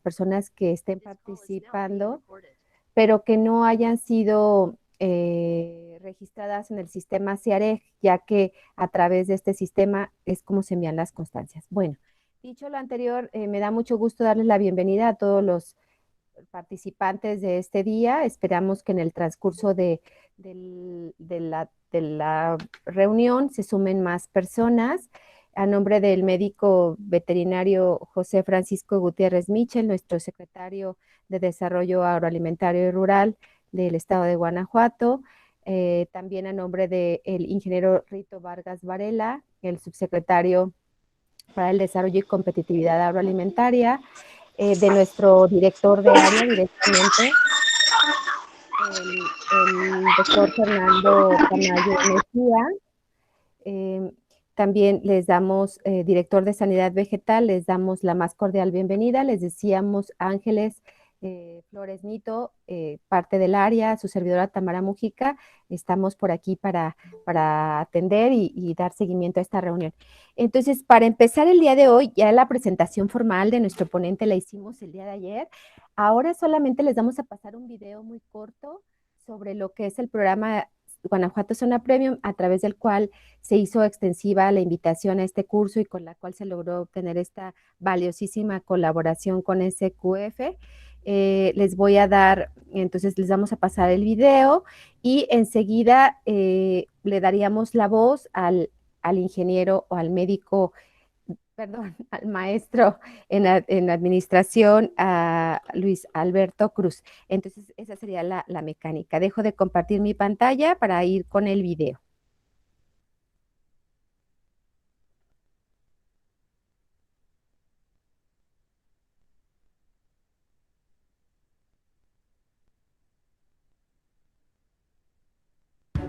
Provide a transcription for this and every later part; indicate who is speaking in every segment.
Speaker 1: personas que estén participando, pero que no hayan sido registradas en el sistema CIAREG, ya que a través de este sistema es como se envían las constancias. Bueno, dicho lo anterior, me da mucho gusto darles la bienvenida a todos los participantes de este día. Esperamos que en el transcurso de la reunión se sumen más personas. A nombre del médico veterinario José Francisco Gutiérrez Michel, nuestro secretario de Desarrollo Agroalimentario y Rural del Estado de Guanajuato, también a nombre del ingeniero Rito Vargas Varela, el subsecretario para el Desarrollo y Competitividad Agroalimentaria, de nuestro director de área directamente, el doctor Fernando Tamayo Mejía. También les damos, director de Sanidad Vegetal, les damos la más cordial bienvenida. Les decíamos Ángeles Flores Nito, parte del área, su servidora Tamara Mujica. Estamos por aquí para atender y dar seguimiento a esta reunión. Entonces, para empezar el día de hoy, ya la presentación formal de nuestro ponente la hicimos el día de ayer. Ahora solamente les vamos a pasar un video muy corto sobre lo que es el programa Guanajuato Zona Premium, a través del cual se hizo extensiva la invitación a este curso y con la cual se logró obtener esta valiosísima colaboración con SQF. Les voy a dar, entonces les vamos a pasar el video y enseguida le daríamos la voz al ingeniero o al médico, perdón, al maestro en administración, a Luis Alberto Cruz. Entonces, esa sería la mecánica. Dejo de compartir mi pantalla para ir con el video.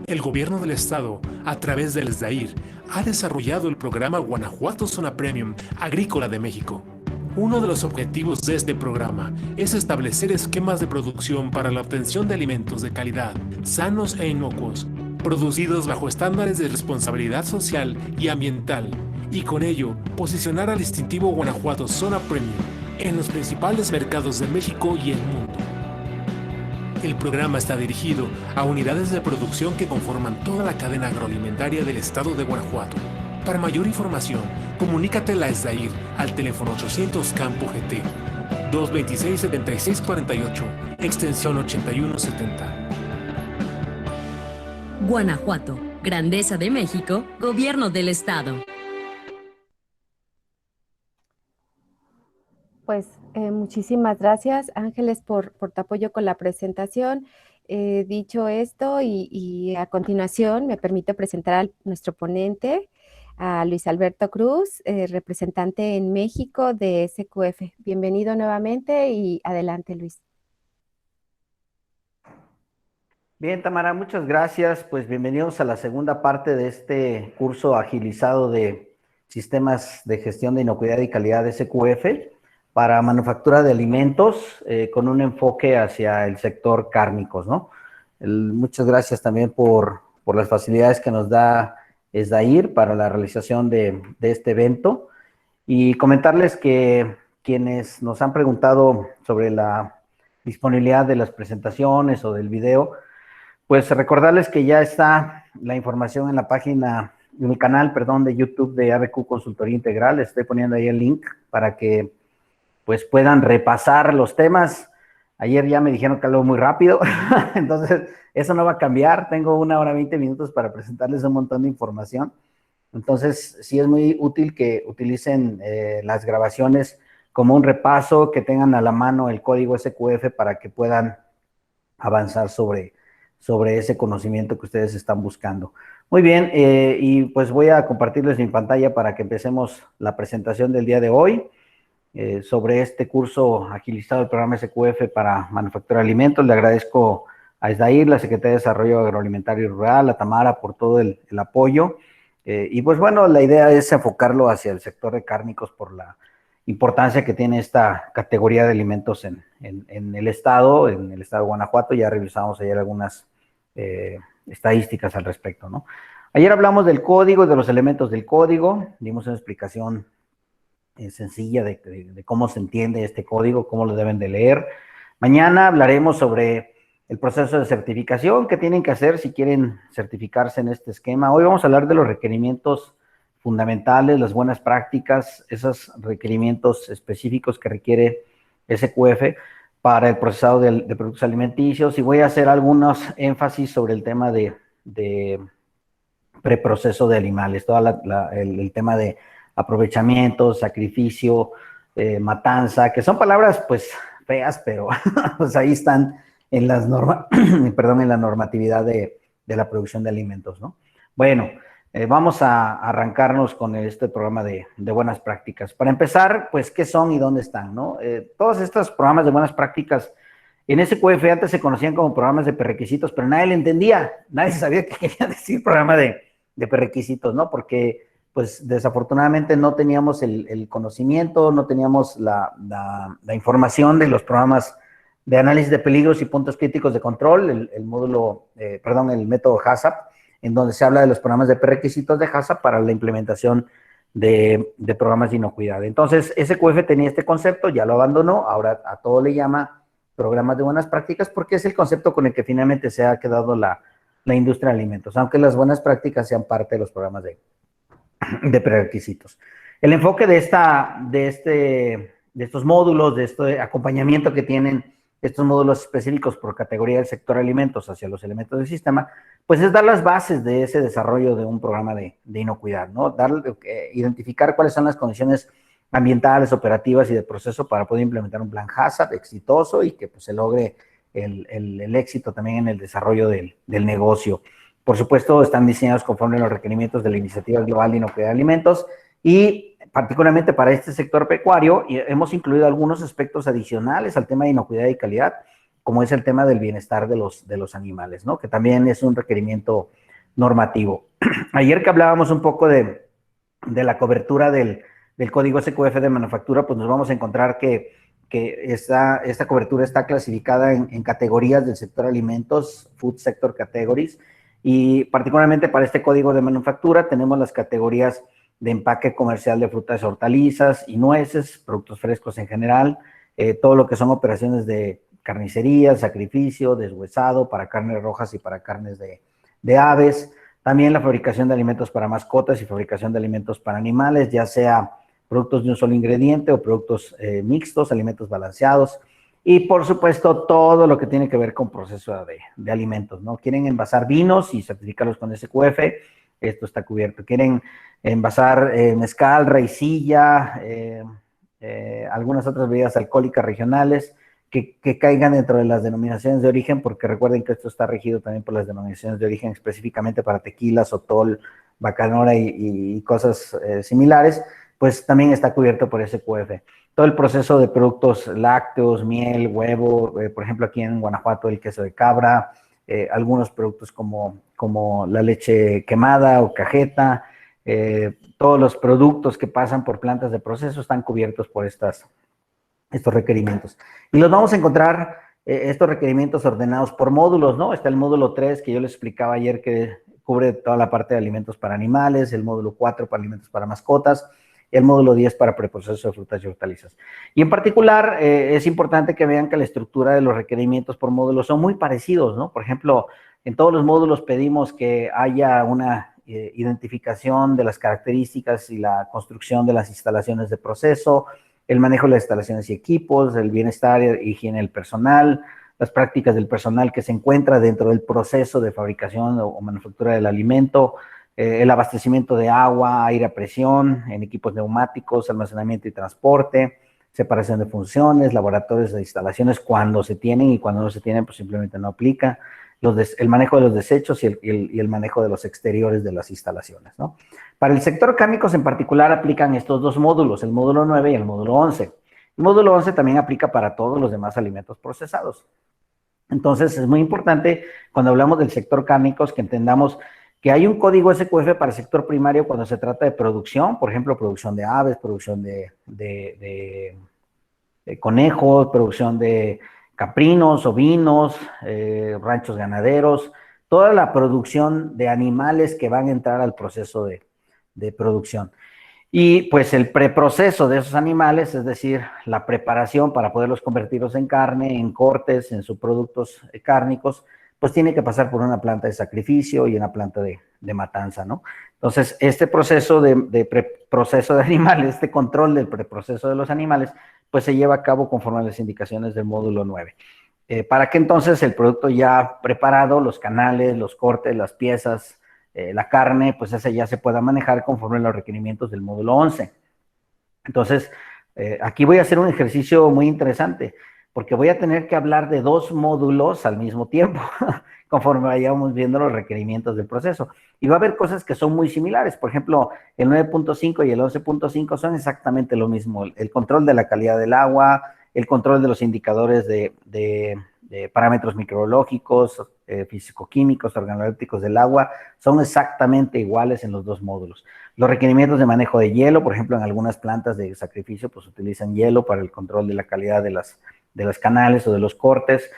Speaker 2: El gobierno del estado, a través del SDAIR, ha desarrollado el programa Guanajuato Zona Premium Agrícola de México. Uno de los objetivos de este programa es establecer esquemas de producción para la obtención de alimentos de calidad, sanos e inocuos, producidos bajo estándares de responsabilidad social y ambiental, y con ello posicionar al distintivo Guanajuato Zona Premium en los principales mercados de México y el mundo. El programa está dirigido a unidades de producción que conforman toda la cadena agroalimentaria del estado de Guanajuato. Para mayor información, comunícate a la SDAIR al teléfono 800 Campo GT 226-7648, extensión 8170.
Speaker 3: Guanajuato, Grandeza de México, Gobierno del Estado.
Speaker 1: Pues muchísimas gracias, Ángeles, por tu apoyo con la presentación. Dicho esto, y a continuación me permito presentar a nuestro ponente, a Luis Alberto Cruz, representante en México de SQF. Bienvenido nuevamente y adelante, Luis.
Speaker 4: Bien, Tamara, muchas gracias. Pues bienvenidos a la segunda parte de este curso agilizado de sistemas de gestión de inocuidad y calidad de SQF para manufactura de alimentos con un enfoque hacia el sector cárnicos, ¿no? Muchas gracias también por las facilidades que nos da SDAIR para la realización de este evento. Y comentarles que quienes nos han preguntado sobre la disponibilidad de las presentaciones o del video, pues recordarles que ya está la información en la página, en el canal, perdón, de YouTube de ABQ Consultoría Integral. Estoy poniendo ahí el link para que pues puedan repasar los temas. Ayer ya me dijeron que hablo muy rápido, entonces eso no va a cambiar. Tengo 1 hora 20 minutos para presentarles un montón de información. Entonces, sí es muy útil que utilicen las grabaciones como un repaso, que tengan a la mano el código SQF para que puedan avanzar sobre ese conocimiento que ustedes están buscando. Muy bien, y pues voy a compartirles mi pantalla para que empecemos la presentación del día de hoy sobre este curso agilizado del programa SQF para manufactura de alimentos. Le agradezco a SDAIR, la Secretaría de Desarrollo Agroalimentario y Rural, a Tamara por todo el apoyo. Y pues bueno, la idea es enfocarlo hacia el sector de cárnicos por la importancia que tiene esta categoría de alimentos en el estado de Guanajuato. Ya revisamos ayer algunas estadísticas al respecto, ¿no? Ayer hablamos del código y de los elementos del código, dimos una explicación sencilla de cómo se entiende este código, cómo lo deben de leer. Mañana hablaremos sobre el proceso de certificación que tienen que hacer si quieren certificarse en este esquema. Hoy vamos a hablar de los requerimientos fundamentales, las buenas prácticas, esos requerimientos específicos que requiere SQF para el procesado de productos alimenticios, y voy a hacer algunos énfasis sobre el tema de preproceso de animales, todo el tema de aprovechamiento, sacrificio, matanza, que son palabras pues feas, pero pues ahí están en las normas, perdón, en la normatividad de la producción de alimentos, ¿no? Bueno, vamos a arrancarnos con este programa de buenas prácticas. Para empezar, pues, ¿qué son y dónde están, no? Todos estos programas de buenas prácticas en SQF antes se conocían como programas de prerequisitos, pero nadie le entendía, nadie sabía qué quería decir programa de prerequisitos, ¿no? Porque, pues, desafortunadamente no teníamos el conocimiento, no teníamos la información de los programas de análisis de peligros y puntos críticos de control, el módulo, el método HACCP, en donde se habla de los programas de prerequisitos de HACCP para la implementación de programas de inocuidad. Entonces, SQF tenía este concepto, ya lo abandonó, ahora a todo le llama programas de buenas prácticas porque es el concepto con el que finalmente se ha quedado la industria de alimentos, aunque las buenas prácticas sean parte de los programas de prerequisitos. El enfoque de estos módulos, de este acompañamiento que tienen estos módulos específicos por categoría del sector alimentos hacia los elementos del sistema, pues es dar las bases de ese desarrollo de un programa de inocuidad, ¿no? Identificar cuáles son las condiciones ambientales, operativas y de proceso para poder implementar un plan HACCP exitoso y que pues, se logre el éxito también en el desarrollo del negocio. Por supuesto, están diseñados conforme a los requerimientos de la Iniciativa Global de Inocuidad de Alimentos y particularmente para este sector pecuario hemos incluido algunos aspectos adicionales al tema de inocuidad y calidad, como es el tema del bienestar de los animales, ¿no? Que también es un requerimiento normativo. Ayer que hablábamos un poco de la cobertura del código SQF de manufactura, pues nos vamos a encontrar que esta cobertura está clasificada en categorías del sector alimentos, Food Sector Categories, y particularmente para este código de manufactura tenemos las categorías de empaque comercial de frutas, hortalizas y nueces, productos frescos en general, todo lo que son operaciones de carnicería, sacrificio, deshuesado para carnes rojas y para carnes de aves, también la fabricación de alimentos para mascotas y fabricación de alimentos para animales, ya sea productos de un solo ingrediente o productos mixtos, alimentos balanceados, y por supuesto todo lo que tiene que ver con proceso de alimentos, ¿no? Quieren envasar vinos y certificarlos con SQF, esto está cubierto. Quieren envasar mezcal, raicilla, algunas otras bebidas alcohólicas regionales que caigan dentro de las denominaciones de origen, porque recuerden que esto está regido también por las denominaciones de origen específicamente para tequila, sotol, bacanora y cosas similares, pues también está cubierto por SQF. Todo el proceso de productos lácteos, miel, huevo, por ejemplo aquí en Guanajuato el queso de cabra, algunos productos como la leche quemada o cajeta, todos los productos que pasan por plantas de proceso están cubiertos por estos requerimientos. Y los vamos a encontrar, estos requerimientos ordenados por módulos, ¿no? Está el módulo 3 que yo les explicaba ayer que cubre toda la parte de alimentos para animales, el módulo 4 para alimentos para mascotas, el módulo 10 para preproceso de frutas y hortalizas. Y en particular, es importante que vean que la estructura de los requerimientos por módulos son muy parecidos, ¿no? Por ejemplo, en todos los módulos pedimos que haya una identificación de las características y la construcción de las instalaciones de proceso, el manejo de las instalaciones y equipos, el bienestar e higiene del personal, las prácticas del personal que se encuentra dentro del proceso de fabricación o manufactura del alimento, el abastecimiento de agua, aire a presión, en equipos neumáticos, almacenamiento y transporte, separación de funciones, laboratorios de instalaciones cuando se tienen y cuando no se tienen, pues simplemente no aplica, el manejo de los desechos y el manejo de los exteriores de las instalaciones, ¿no? Para el sector cárnicos en particular aplican estos dos módulos, el módulo 9 y el módulo 11. El módulo 11 también aplica para todos los demás alimentos procesados. Entonces, es muy importante cuando hablamos del sector cárnicos que entendamos que hay un código SQF para el sector primario cuando se trata de producción, por ejemplo, producción de aves, producción de conejos, producción de caprinos, ovinos, ranchos ganaderos, toda la producción de animales que van a entrar al proceso de producción. Y pues el preproceso de esos animales, es decir, la preparación para poderlos convertirlos en carne, en cortes, en subproductos cárnicos, pues tiene que pasar por una planta de sacrificio y una planta de matanza, ¿no? Entonces, este proceso de preproceso de animales, este control del preproceso de los animales, pues se lleva a cabo conforme a las indicaciones del módulo 9. Para que entonces el producto ya preparado, los canales, los cortes, las piezas, la carne, pues esa ya se pueda manejar conforme a los requerimientos del módulo 11. Entonces, aquí voy a hacer un ejercicio muy interesante, porque voy a tener que hablar de dos módulos al mismo tiempo, conforme vayamos viendo los requerimientos del proceso. Y va a haber cosas que son muy similares. Por ejemplo, el 9.5 y el 11.5 son exactamente lo mismo. El control de la calidad del agua, el control de los indicadores de parámetros microbiológicos, físico-químicos, organolépticos del agua, son exactamente iguales en los dos módulos. Los requerimientos de manejo de hielo, por ejemplo, en algunas plantas de sacrificio, pues utilizan hielo para el control de la calidad de las canales o de los cortes.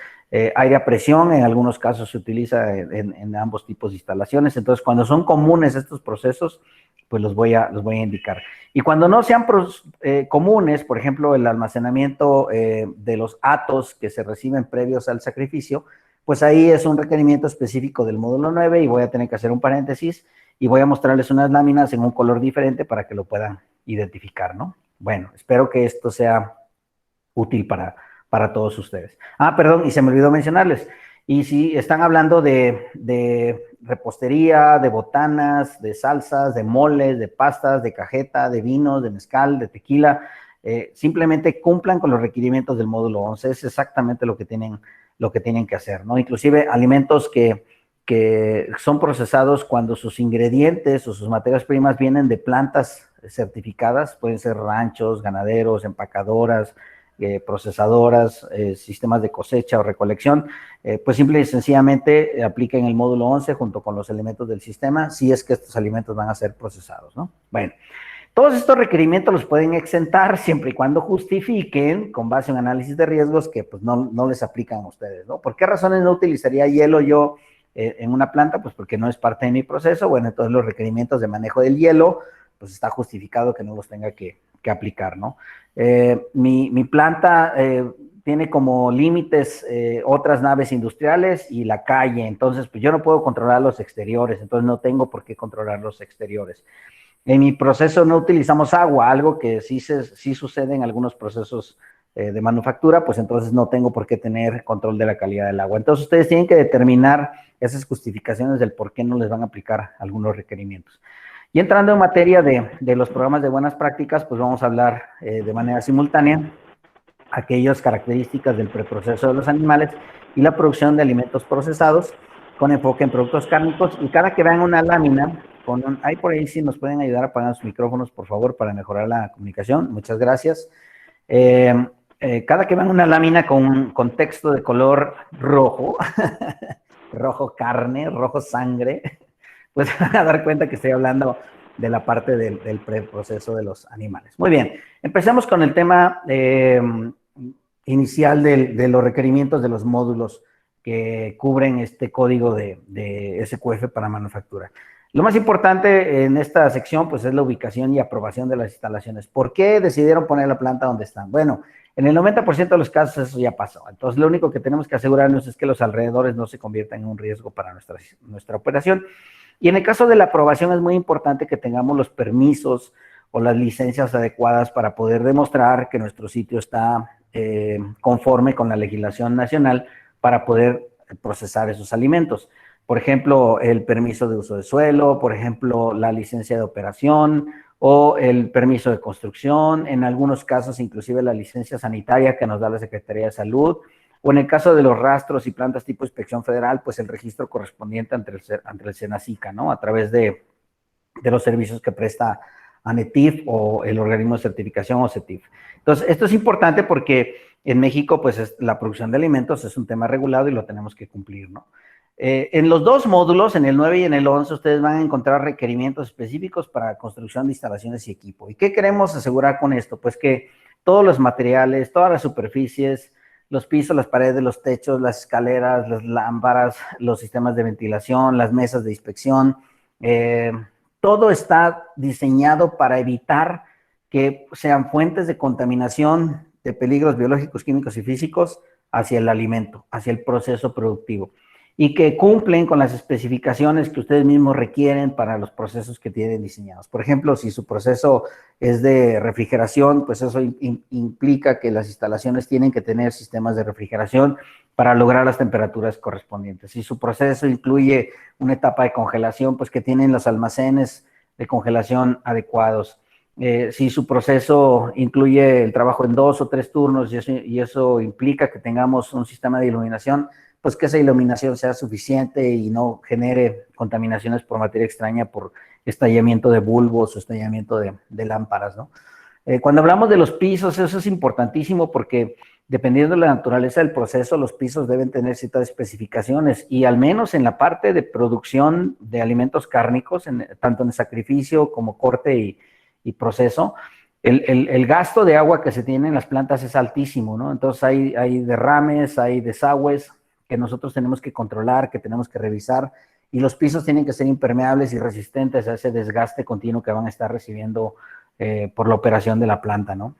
Speaker 4: Aire a presión, en algunos casos se utiliza en ambos tipos de instalaciones. Entonces, cuando son comunes estos procesos, pues los voy a indicar. Y cuando no sean comunes, por ejemplo, el almacenamiento de los atos que se reciben previos al sacrificio, pues ahí es un requerimiento específico del módulo 9 y voy a tener que hacer un paréntesis y voy a mostrarles unas láminas en un color diferente para que lo puedan identificar, ¿no? Bueno, espero que esto sea útil para todos ustedes. Ah, perdón, y se me olvidó mencionarles. Y si están hablando de repostería, de botanas, de salsas, de moles, de pastas, de cajeta, de vinos, de mezcal, de tequila, simplemente cumplan con los requerimientos del módulo 11. Es exactamente lo que tienen que hacer, ¿no? Inclusive alimentos que son procesados cuando sus ingredientes o sus materias primas vienen de plantas certificadas, pueden ser ranchos, ganaderos, empacadoras, procesadoras, sistemas de cosecha o recolección, pues simple y sencillamente apliquen el módulo 11 junto con los elementos del sistema, si es que estos alimentos van a ser procesados, ¿no? Bueno, todos estos requerimientos los pueden exentar siempre y cuando justifiquen, con base en análisis de riesgos, que pues no les aplican a ustedes, ¿no? ¿Por qué razones no utilizaría hielo yo en una planta? Pues porque no es parte de mi proceso. Bueno, entonces los requerimientos de manejo del hielo, pues está justificado que no los tenga que aplicar, ¿no? Mi planta tiene como límites otras naves industriales y la calle, entonces pues yo no puedo controlar los exteriores, entonces no tengo por qué controlar los exteriores. En mi proceso no utilizamos agua, algo que sí sucede en algunos procesos de manufactura, pues entonces no tengo por qué tener control de la calidad del agua. Entonces ustedes tienen que determinar esas justificaciones del por qué no les van a aplicar algunos requerimientos. Y entrando en materia de los programas de buenas prácticas, pues vamos a hablar de manera simultánea aquellas características del preproceso de los animales y la producción de alimentos procesados con enfoque en productos cárnicos. Y cada que vean una lámina, ahí por ahí sí nos pueden ayudar a apagar sus micrófonos, por favor, para mejorar la comunicación. Muchas gracias. Cada que vean una lámina con texto de color rojo, rojo carne, rojo sangre, pues van a dar cuenta que estoy hablando de la parte del preproceso de los animales. Muy bien, empecemos con el tema inicial de los requerimientos de los módulos que cubren este código de SQF para manufactura. Lo más importante en esta sección, pues, es la ubicación y aprobación de las instalaciones. ¿Por qué decidieron poner la planta donde están? Bueno, en el 90% de los casos eso ya pasó. Entonces, lo único que tenemos que asegurarnos es que los alrededores no se conviertan en un riesgo para nuestra operación. Y en el caso de la aprobación es muy importante que tengamos los permisos o las licencias adecuadas para poder demostrar que nuestro sitio está conforme con la legislación nacional para poder procesar esos alimentos. Por ejemplo, el permiso de uso de suelo, por ejemplo, la licencia de operación o el permiso de construcción, en algunos casos inclusive la licencia sanitaria que nos da la Secretaría de Salud, o en el caso de los rastros y plantas tipo inspección federal, pues el registro correspondiente ante el SENASICA, ¿no? A través de los servicios que presta ANETIF o el organismo de certificación o CETIF. Entonces, esto es importante porque en México, pues la producción de alimentos es un tema regulado y lo tenemos que cumplir, ¿no? En los dos módulos, en el 9 y en el 11, ustedes van a encontrar requerimientos específicos para construcción de instalaciones y equipo. ¿Y qué queremos asegurar con esto? Pues que todos los materiales, todas las superficies, los pisos, las paredes, los techos, las escaleras, las lámparas, los sistemas de ventilación, las mesas de inspección, todo está diseñado para evitar que sean fuentes de contaminación, de peligros biológicos, químicos y físicos hacia el alimento, hacia el proceso productivo, y que cumplen con las especificaciones que ustedes mismos requieren para los procesos que tienen diseñados. Por ejemplo, si su proceso es de refrigeración, pues eso implica que las instalaciones tienen que tener sistemas de refrigeración para lograr las temperaturas correspondientes. Si su proceso incluye una etapa de congelación, pues que tienen los almacenes de congelación adecuados. Si su proceso incluye el trabajo en 2 o 3 turnos y eso implica que tengamos un sistema de iluminación, pues que esa iluminación sea suficiente y no genere contaminaciones por materia extraña, por estallamiento de bulbos o estallamiento de lámparas, ¿no? Cuando hablamos de los pisos, eso es importantísimo porque dependiendo de la naturaleza del proceso, los pisos deben tener ciertas especificaciones y al menos en la parte de producción de alimentos cárnicos, tanto en el sacrificio como corte y proceso, el gasto de agua que se tiene en las plantas es altísimo, ¿no? Entonces hay derrames, hay desagües que nosotros tenemos que controlar, que tenemos que revisar, y los pisos tienen que ser impermeables y resistentes a ese desgaste continuo que van a estar recibiendo por la operación de la planta, ¿no?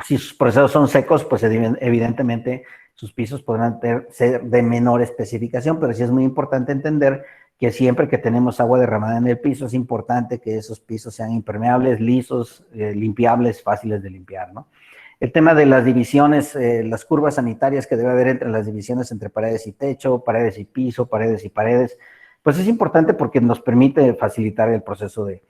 Speaker 4: Si sus procesos son secos, pues evidentemente sus pisos podrán ser de menor especificación, pero sí es muy importante entender que siempre que tenemos agua derramada en el piso, es importante que esos pisos sean impermeables, lisos, limpiables, fáciles de limpiar, ¿no? El tema de las divisiones, las curvas sanitarias que debe haber entre las divisiones entre paredes y techo, paredes y piso, paredes y paredes, pues es importante porque nos permite facilitar el proceso de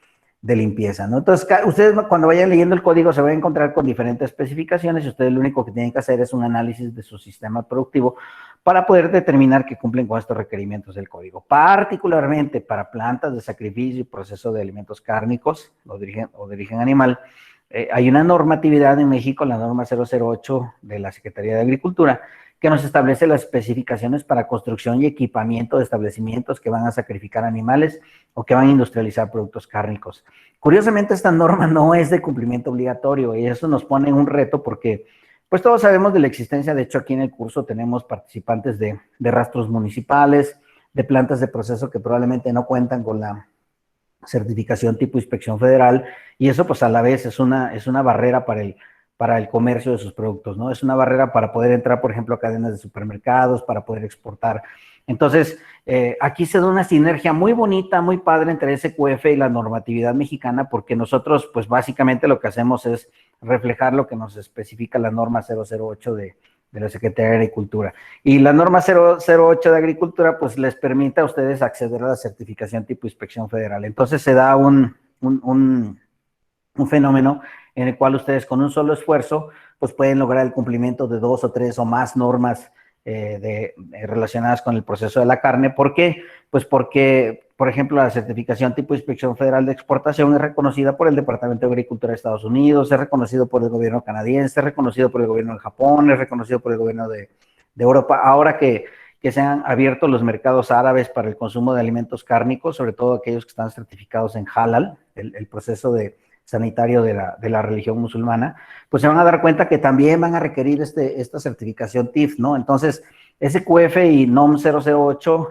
Speaker 4: limpieza, ¿no? Entonces, ustedes cuando vayan leyendo el código se van a encontrar con diferentes especificaciones y ustedes lo único que tienen que hacer es un análisis de su sistema productivo para poder determinar que cumplen con estos requerimientos del código. Particularmente para plantas de sacrificio y proceso de alimentos cárnicos o de origen animal, hay una normatividad en México, la norma 008 de la Secretaría de Agricultura, que nos establece las especificaciones para construcción y equipamiento de establecimientos que van a sacrificar animales o que van a industrializar productos cárnicos. Curiosamente, esta norma no es de cumplimiento obligatorio y eso nos pone en un reto porque pues todos sabemos de la existencia. De hecho, aquí en el curso tenemos participantes de rastros municipales, de plantas de proceso que probablemente no cuentan con la certificación tipo inspección federal, y eso pues a la vez es una barrera para el comercio de sus productos, ¿no? Es una barrera para poder entrar, por ejemplo, a cadenas de supermercados, para poder exportar. Entonces, aquí se da una sinergia muy bonita, muy padre entre SQF y la normatividad mexicana, porque nosotros pues básicamente lo que hacemos es reflejar lo que nos especifica la norma 008 de la Secretaría de Agricultura. Y la norma 008 de Agricultura, pues les permite a ustedes acceder a la certificación tipo inspección federal. Entonces se da un fenómeno en el cual ustedes con un solo esfuerzo, pues pueden lograr el cumplimiento de 2 o 3 o más normas relacionadas con el proceso de la carne. ¿Por qué? Pues porque, por ejemplo, la certificación tipo inspección federal de exportación es reconocida por el Departamento de Agricultura de Estados Unidos, es reconocido por el gobierno canadiense, es reconocido por el gobierno de Japón, es reconocido por el gobierno de Europa. Ahora que se han abierto los mercados árabes para el consumo de alimentos cárnicos, sobre todo aquellos que están certificados en halal, el proceso sanitario de la religión musulmana, pues se van a dar cuenta que también van a requerir esta certificación TIF, ¿no? Entonces, SQF y NOM 008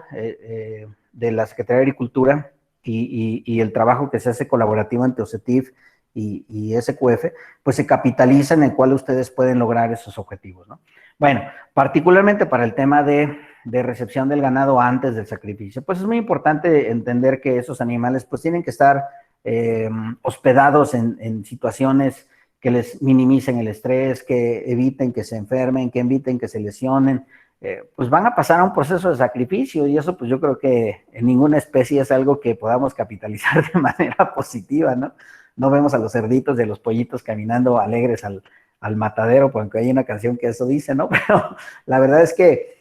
Speaker 4: de la Secretaría de Agricultura y el trabajo que se hace colaborativo entre OCETIF y SQF, pues se capitaliza en el cual ustedes pueden lograr esos objetivos, ¿no? Bueno, particularmente para el tema de recepción del ganado antes del sacrificio, pues es muy importante entender que esos animales pues tienen que estar hospedados en situaciones que les minimicen el estrés, que eviten que se enfermen, que eviten que se lesionen, pues van a pasar a un proceso de sacrificio y eso pues yo creo que en ninguna especie es algo que podamos capitalizar de manera positiva, ¿no? No vemos a los cerditos y a los pollitos caminando alegres al matadero, porque hay una canción que eso dice, ¿no? Pero la verdad es que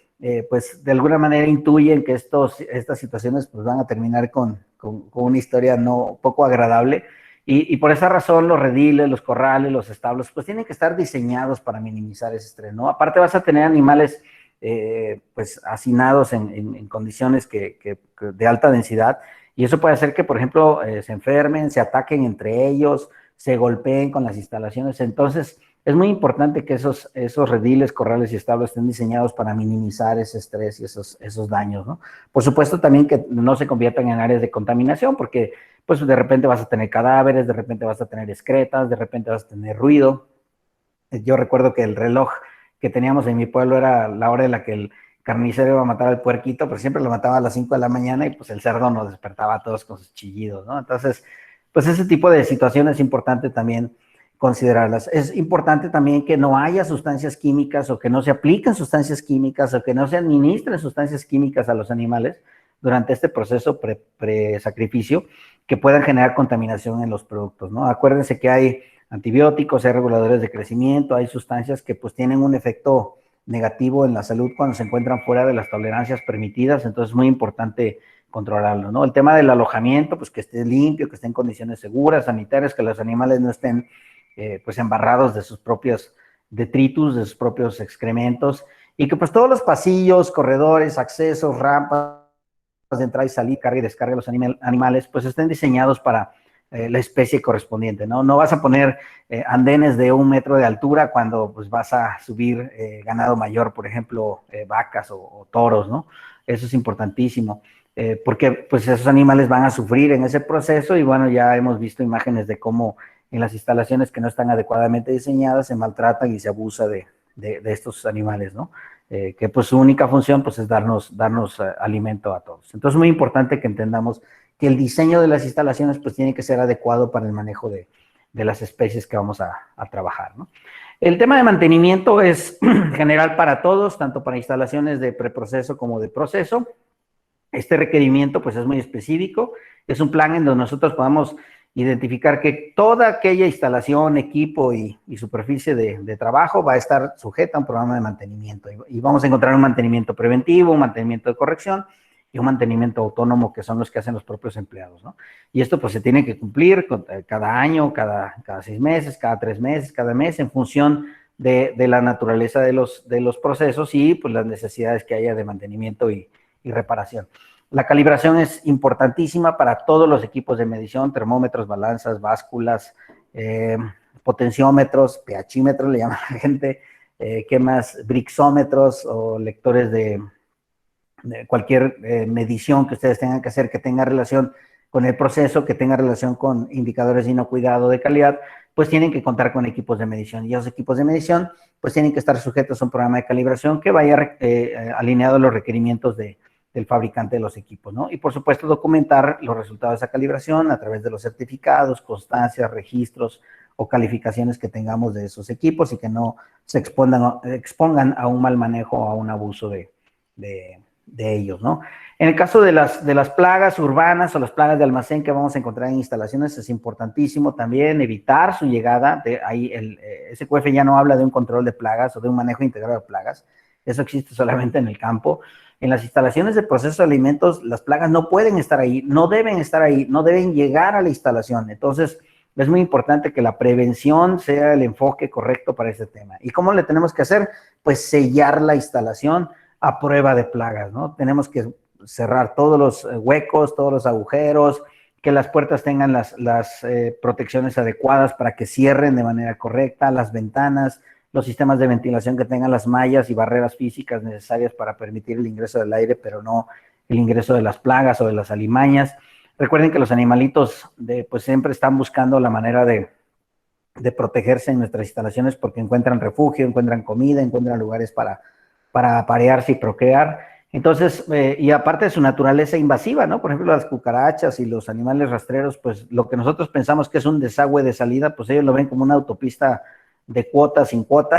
Speaker 4: pues de alguna manera intuyen que estas situaciones pues van a terminar con una historia poco agradable y por esa razón los rediles, los corrales, los establos pues tienen que estar diseñados para minimizar ese estrés, ¿no? Aparte vas a tener animales pues hacinados en condiciones de alta densidad y eso puede hacer que por ejemplo se enfermen, se ataquen entre ellos, se golpeen con las instalaciones. Entonces es muy importante que esos rediles, corrales y establos estén diseñados para minimizar ese estrés y esos daños, ¿no? Por supuesto también que no se conviertan en áreas de contaminación, porque pues de repente vas a tener cadáveres, de repente vas a tener excretas, de repente vas a tener ruido. Yo recuerdo que el reloj que teníamos en mi pueblo era la hora en la que el carnicero iba a matar al puerquito, pero siempre lo mataba a las 5 de la mañana y pues el cerdo nos despertaba a todos con sus chillidos, ¿no? Entonces, pues ese tipo de situaciones es importante también considerarlas. Es importante también que no haya sustancias químicas o que no se apliquen sustancias químicas o que no se administren sustancias químicas a los animales durante este proceso pre-sacrificio que puedan generar contaminación en los productos, ¿no? Acuérdense que hay antibióticos, hay reguladores de crecimiento, hay sustancias que pues tienen un efecto negativo en la salud cuando se encuentran fuera de las tolerancias permitidas, entonces es muy importante controlarlo, ¿no? El tema del alojamiento, pues que esté limpio, que esté en condiciones seguras, sanitarias, que los animales no estén pues embarrados de sus propios detritus, de sus propios excrementos, y que pues todos los pasillos, corredores, accesos, rampas de entrada y salida, carga y descarga de los animales, pues estén diseñados para la especie correspondiente, ¿no? No vas a poner andenes de 1 metro de altura cuando pues vas a subir ganado mayor, por ejemplo, vacas o toros, ¿no? Eso es importantísimo, porque pues esos animales van a sufrir en ese proceso y bueno, ya hemos visto imágenes de cómo en las instalaciones que no están adecuadamente diseñadas se maltratan y se abusa de estos animales, ¿no? Que pues su única función pues es darnos alimento a todos. Entonces es muy importante que entendamos que el diseño de las instalaciones pues tiene que ser adecuado para el manejo de las especies que vamos a trabajar, ¿no? El tema de mantenimiento es general para todos, tanto para instalaciones de preproceso como de proceso. Este requerimiento pues es muy específico, es un plan en donde nosotros podamos identificar que toda aquella instalación, equipo y superficie de trabajo va a estar sujeta a un programa de mantenimiento y vamos a encontrar un mantenimiento preventivo, un mantenimiento de corrección y un mantenimiento autónomo que son los que hacen los propios empleados, ¿no? Y esto pues se tiene que cumplir cada año, cada 6 meses, cada 3 meses, cada mes en función de la naturaleza de los procesos y pues las necesidades que haya de mantenimiento y reparación. La calibración es importantísima para todos los equipos de medición, termómetros, balanzas, básculas, potenciómetros, pHímetros le llama la gente, ¿qué más? Brixómetros o lectores de cualquier medición que ustedes tengan que hacer que tenga relación con el proceso, que tenga relación con indicadores de inocuidad o de calidad, pues tienen que contar con equipos de medición. Y esos equipos de medición, pues tienen que estar sujetos a un programa de calibración que vaya alineado a los requerimientos del fabricante de los equipos, ¿no? Y por supuesto documentar los resultados de esa calibración a través de los certificados, constancias, registros o calificaciones que tengamos de esos equipos y que no se expongan a un mal manejo o a un abuso de ellos, ¿no? En el caso de las plagas urbanas o las plagas de almacén que vamos a encontrar en instalaciones, es importantísimo también evitar su llegada. Ahí SQF ya no habla de un control de plagas o de un manejo integrado de plagas. Eso existe solamente en el campo. En las instalaciones de proceso de alimentos, las plagas no pueden estar ahí, no deben estar ahí, no deben llegar a la instalación. Entonces, es muy importante que la prevención sea el enfoque correcto para este tema. ¿Y cómo le tenemos que hacer? Pues sellar la instalación a prueba de plagas, ¿no? Tenemos que cerrar todos los huecos, todos los agujeros, que las puertas tengan las protecciones adecuadas para que cierren de manera correcta, las ventanas, los sistemas de ventilación que tengan las mallas y barreras físicas necesarias para permitir el ingreso del aire, pero no el ingreso de las plagas o de las alimañas. Recuerden que los animalitos pues siempre están buscando la manera de protegerse en nuestras instalaciones porque encuentran refugio, encuentran comida, encuentran lugares para aparearse y procrear. Entonces, y aparte de su naturaleza invasiva, ¿no? Por ejemplo, las cucarachas y los animales rastreros, pues lo que nosotros pensamos que es un desagüe de salida, pues ellos lo ven como una autopista de cuota sin cuota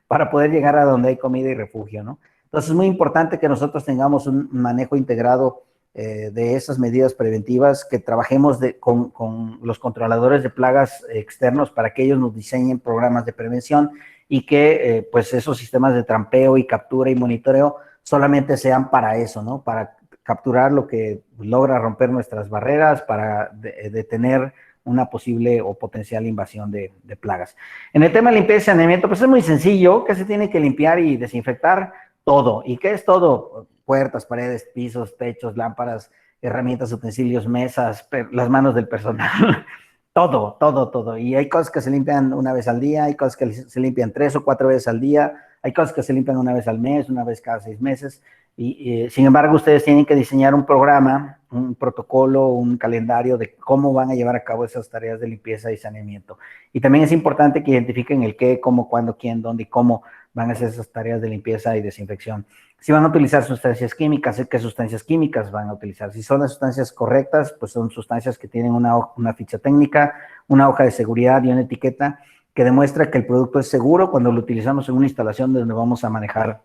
Speaker 4: para poder llegar a donde hay comida y refugio, ¿no? Entonces es muy importante que nosotros tengamos un manejo integrado de esas medidas preventivas, que trabajemos con los controladores de plagas externos para que ellos nos diseñen programas de prevención y que pues esos sistemas de trampeo y captura y monitoreo solamente sean para eso, ¿no? Para capturar lo que logra romper nuestras barreras, para detener una posible o potencial invasión de plagas. En el tema de limpieza y saneamiento, pues es muy sencillo, que se tiene que limpiar y desinfectar todo. ¿Y qué es todo? Puertas, paredes, pisos, techos, lámparas, herramientas, utensilios, mesas, las manos del personal, todo. Y hay cosas que se limpian una vez al día, hay cosas que se limpian 3 o 4 veces al día, hay cosas que se limpian una vez al mes, una vez cada 6 meses. Y sin embargo, ustedes tienen que diseñar un programa, un protocolo, un calendario de cómo van a llevar a cabo esas tareas de limpieza y saneamiento. Y también es importante que identifiquen el qué, cómo, cuándo, quién, dónde y cómo van a hacer esas tareas de limpieza y desinfección. Si van a utilizar sustancias químicas, qué sustancias químicas van a utilizar. Si son las sustancias correctas, pues son sustancias que tienen una ficha técnica, una hoja de seguridad y una etiqueta que demuestra que el producto es seguro cuando lo utilizamos en una instalación donde vamos a manejar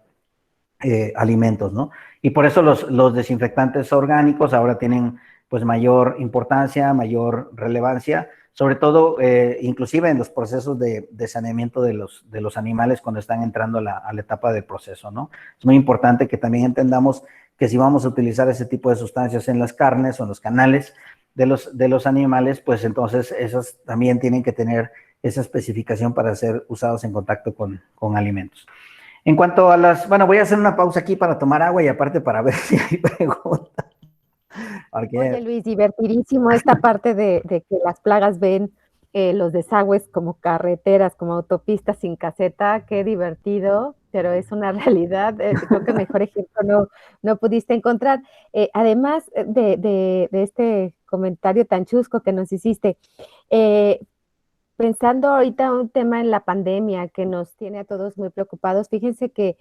Speaker 4: alimentos, ¿no? Y por eso los desinfectantes orgánicos ahora tienen pues mayor importancia, mayor relevancia, sobre todo inclusive en los procesos de saneamiento de los animales cuando están entrando a la etapa del proceso, ¿no? Es muy importante que también entendamos que si vamos a utilizar ese tipo de sustancias en las carnes o en los canales de los animales, pues entonces esas también tienen que tener esa especificación para ser usados en contacto con alimentos. En cuanto a bueno, voy a hacer una pausa aquí para tomar agua y aparte para ver si hay preguntas.
Speaker 1: Oye, Luis, divertidísimo esta parte de que las plagas ven los desagües como carreteras, como autopistas sin caseta. Qué divertido, pero es una realidad. Creo que mejor ejemplo no pudiste encontrar. Además de este comentario tan chusco que nos hiciste, pensando ahorita un tema en la pandemia que nos tiene a todos muy preocupados, fíjense que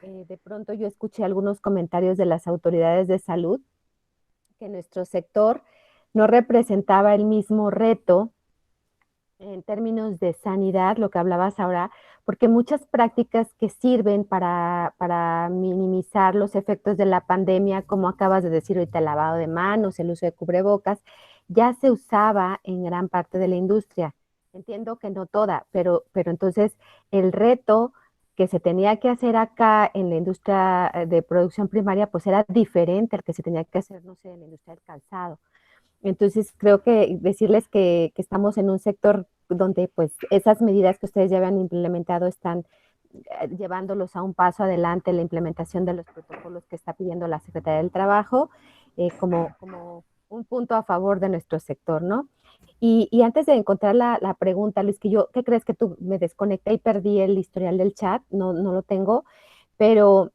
Speaker 1: de pronto yo escuché algunos comentarios de las autoridades de salud que nuestro sector no representaba el mismo reto en términos de sanidad, lo que hablabas ahora, porque muchas prácticas que sirven para minimizar los efectos de la pandemia, como acabas de decir ahorita, el lavado de manos, el uso de cubrebocas, ya se usaba en gran parte de la industria. Entiendo que no toda, pero entonces el reto que se tenía que hacer acá en la industria de producción primaria, pues era diferente al que se tenía que hacer, no sé, en la industria del calzado. Entonces, creo que decirles que estamos en un sector donde pues esas medidas que ustedes ya habían implementado están llevándolos a un paso adelante en la implementación de los protocolos que está pidiendo la Secretaría del Trabajo, como un punto a favor de nuestro sector, ¿no? Y antes de encontrar la pregunta, Luis, ¿qué crees que tú me desconecté y perdí el historial del chat? No lo tengo, pero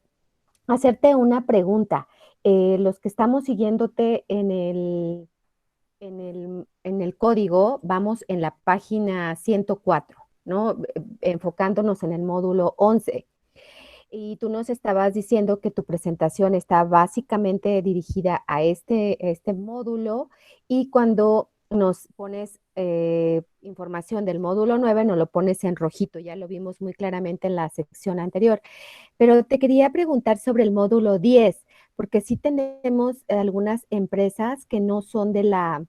Speaker 1: hacerte una pregunta. Los que estamos siguiéndote en el código, vamos en la página 104, ¿no? Enfocándonos en el módulo 11. Y tú nos estabas diciendo que tu presentación está básicamente dirigida a este módulo, y cuando nos pones información del módulo 9, nos lo pones en rojito, ya lo vimos muy claramente en la sección anterior. Pero te quería preguntar sobre el módulo 10, porque sí tenemos algunas empresas que no son de la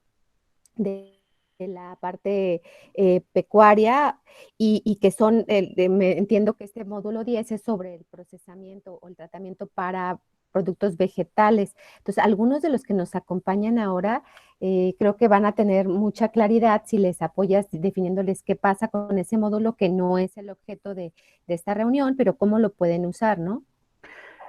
Speaker 1: parte pecuaria y que son, entiendo que este módulo 10 es sobre el procesamiento o el tratamiento para productos vegetales. Entonces, algunos de los que nos acompañan ahora creo que van a tener mucha claridad si les apoyas definiéndoles qué pasa con ese módulo que no es el objeto de esta reunión, pero cómo lo pueden usar, ¿no?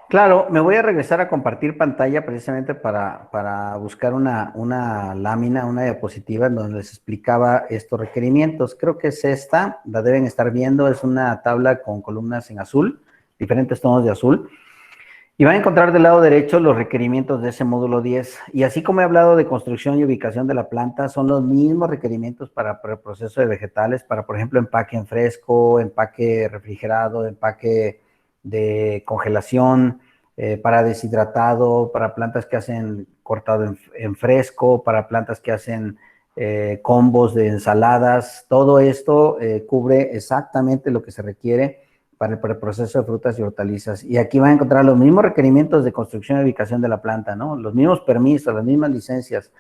Speaker 4: Claro, me voy a regresar a compartir pantalla precisamente para buscar una lámina, una diapositiva en donde les explicaba estos requerimientos. Creo que es esta, la deben estar viendo, es una tabla con columnas en azul, diferentes tonos de azul. Y van a encontrar del lado derecho los requerimientos de ese módulo 10. Y así como he hablado de construcción y ubicación de la planta, son los mismos requerimientos para el proceso de vegetales, para, por ejemplo, empaque en fresco, empaque refrigerado, empaque de congelación, para deshidratado, para plantas que hacen cortado en fresco, para plantas que hacen combos de ensaladas. Todo esto cubre exactamente lo que se requiere para el proceso de frutas y hortalizas. Y aquí van a encontrar los mismos requerimientos de construcción y ubicación de la planta, ¿no? Los mismos permisos, las mismas licencias,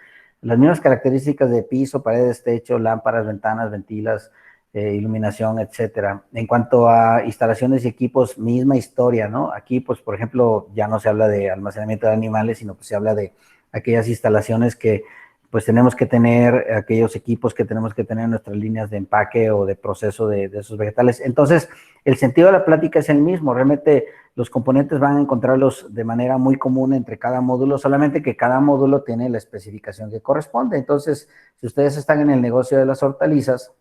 Speaker 4: las mismas características de piso, paredes, techo, lámparas, ventanas, ventilas, iluminación, etcétera. En cuanto a instalaciones y equipos, misma historia, ¿no? Aquí, pues, por ejemplo, ya no se habla de almacenamiento de animales, sino pues se habla de aquellas instalaciones que pues tenemos que tener, aquellos equipos que tenemos que tener en nuestras líneas de empaque o de proceso de esos vegetales. Entonces, el sentido de la plática es el mismo. Realmente los componentes van a encontrarlos de manera muy común entre cada módulo, solamente que cada módulo tiene la especificación que corresponde. Entonces, si ustedes están en el negocio de las hortalizas,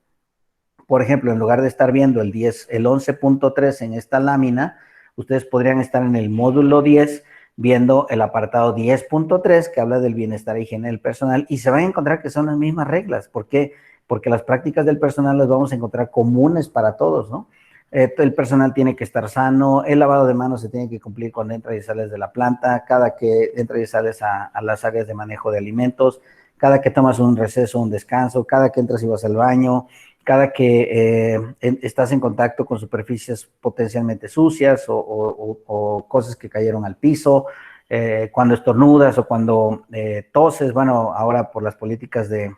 Speaker 4: por ejemplo, en lugar de estar viendo el 11.3 en esta lámina, ustedes podrían estar en el módulo 10, viendo el apartado 10.3 que habla del bienestar e higiene del personal y se van a encontrar que son las mismas reglas. ¿Por qué? Porque las prácticas del personal las vamos a encontrar comunes para todos, ¿no? El personal tiene que estar sano, el lavado de manos se tiene que cumplir cuando entras y sales de la planta, cada que entras y sales a las áreas de manejo de alimentos, cada que tomas un receso, un descanso, cada que entras y vas al baño, cada que estás en contacto con superficies potencialmente sucias o cosas que cayeron al piso, cuando estornudas o cuando toses, bueno, ahora por las políticas de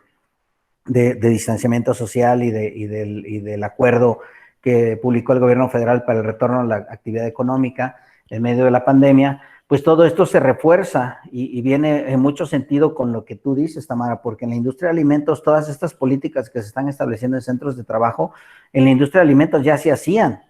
Speaker 4: distanciamiento social y del acuerdo que publicó el gobierno federal para el retorno a la actividad económica en medio de la pandemia, pues todo esto se refuerza y viene en mucho sentido con lo que tú dices, Tamara, porque en la industria de alimentos, todas estas políticas que se están estableciendo en centros de trabajo, en la industria de alimentos ya se hacían,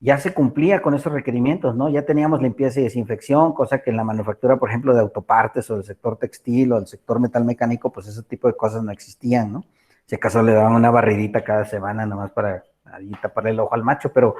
Speaker 4: ya se cumplía con esos requerimientos, ¿no? Ya teníamos limpieza y desinfección, cosa que en la manufactura, por ejemplo, de autopartes o del sector textil o del sector metalmecánico, pues ese tipo de cosas no existían, ¿no? Si acaso le daban una barridita cada semana nomás para ahí taparle el ojo al macho, pero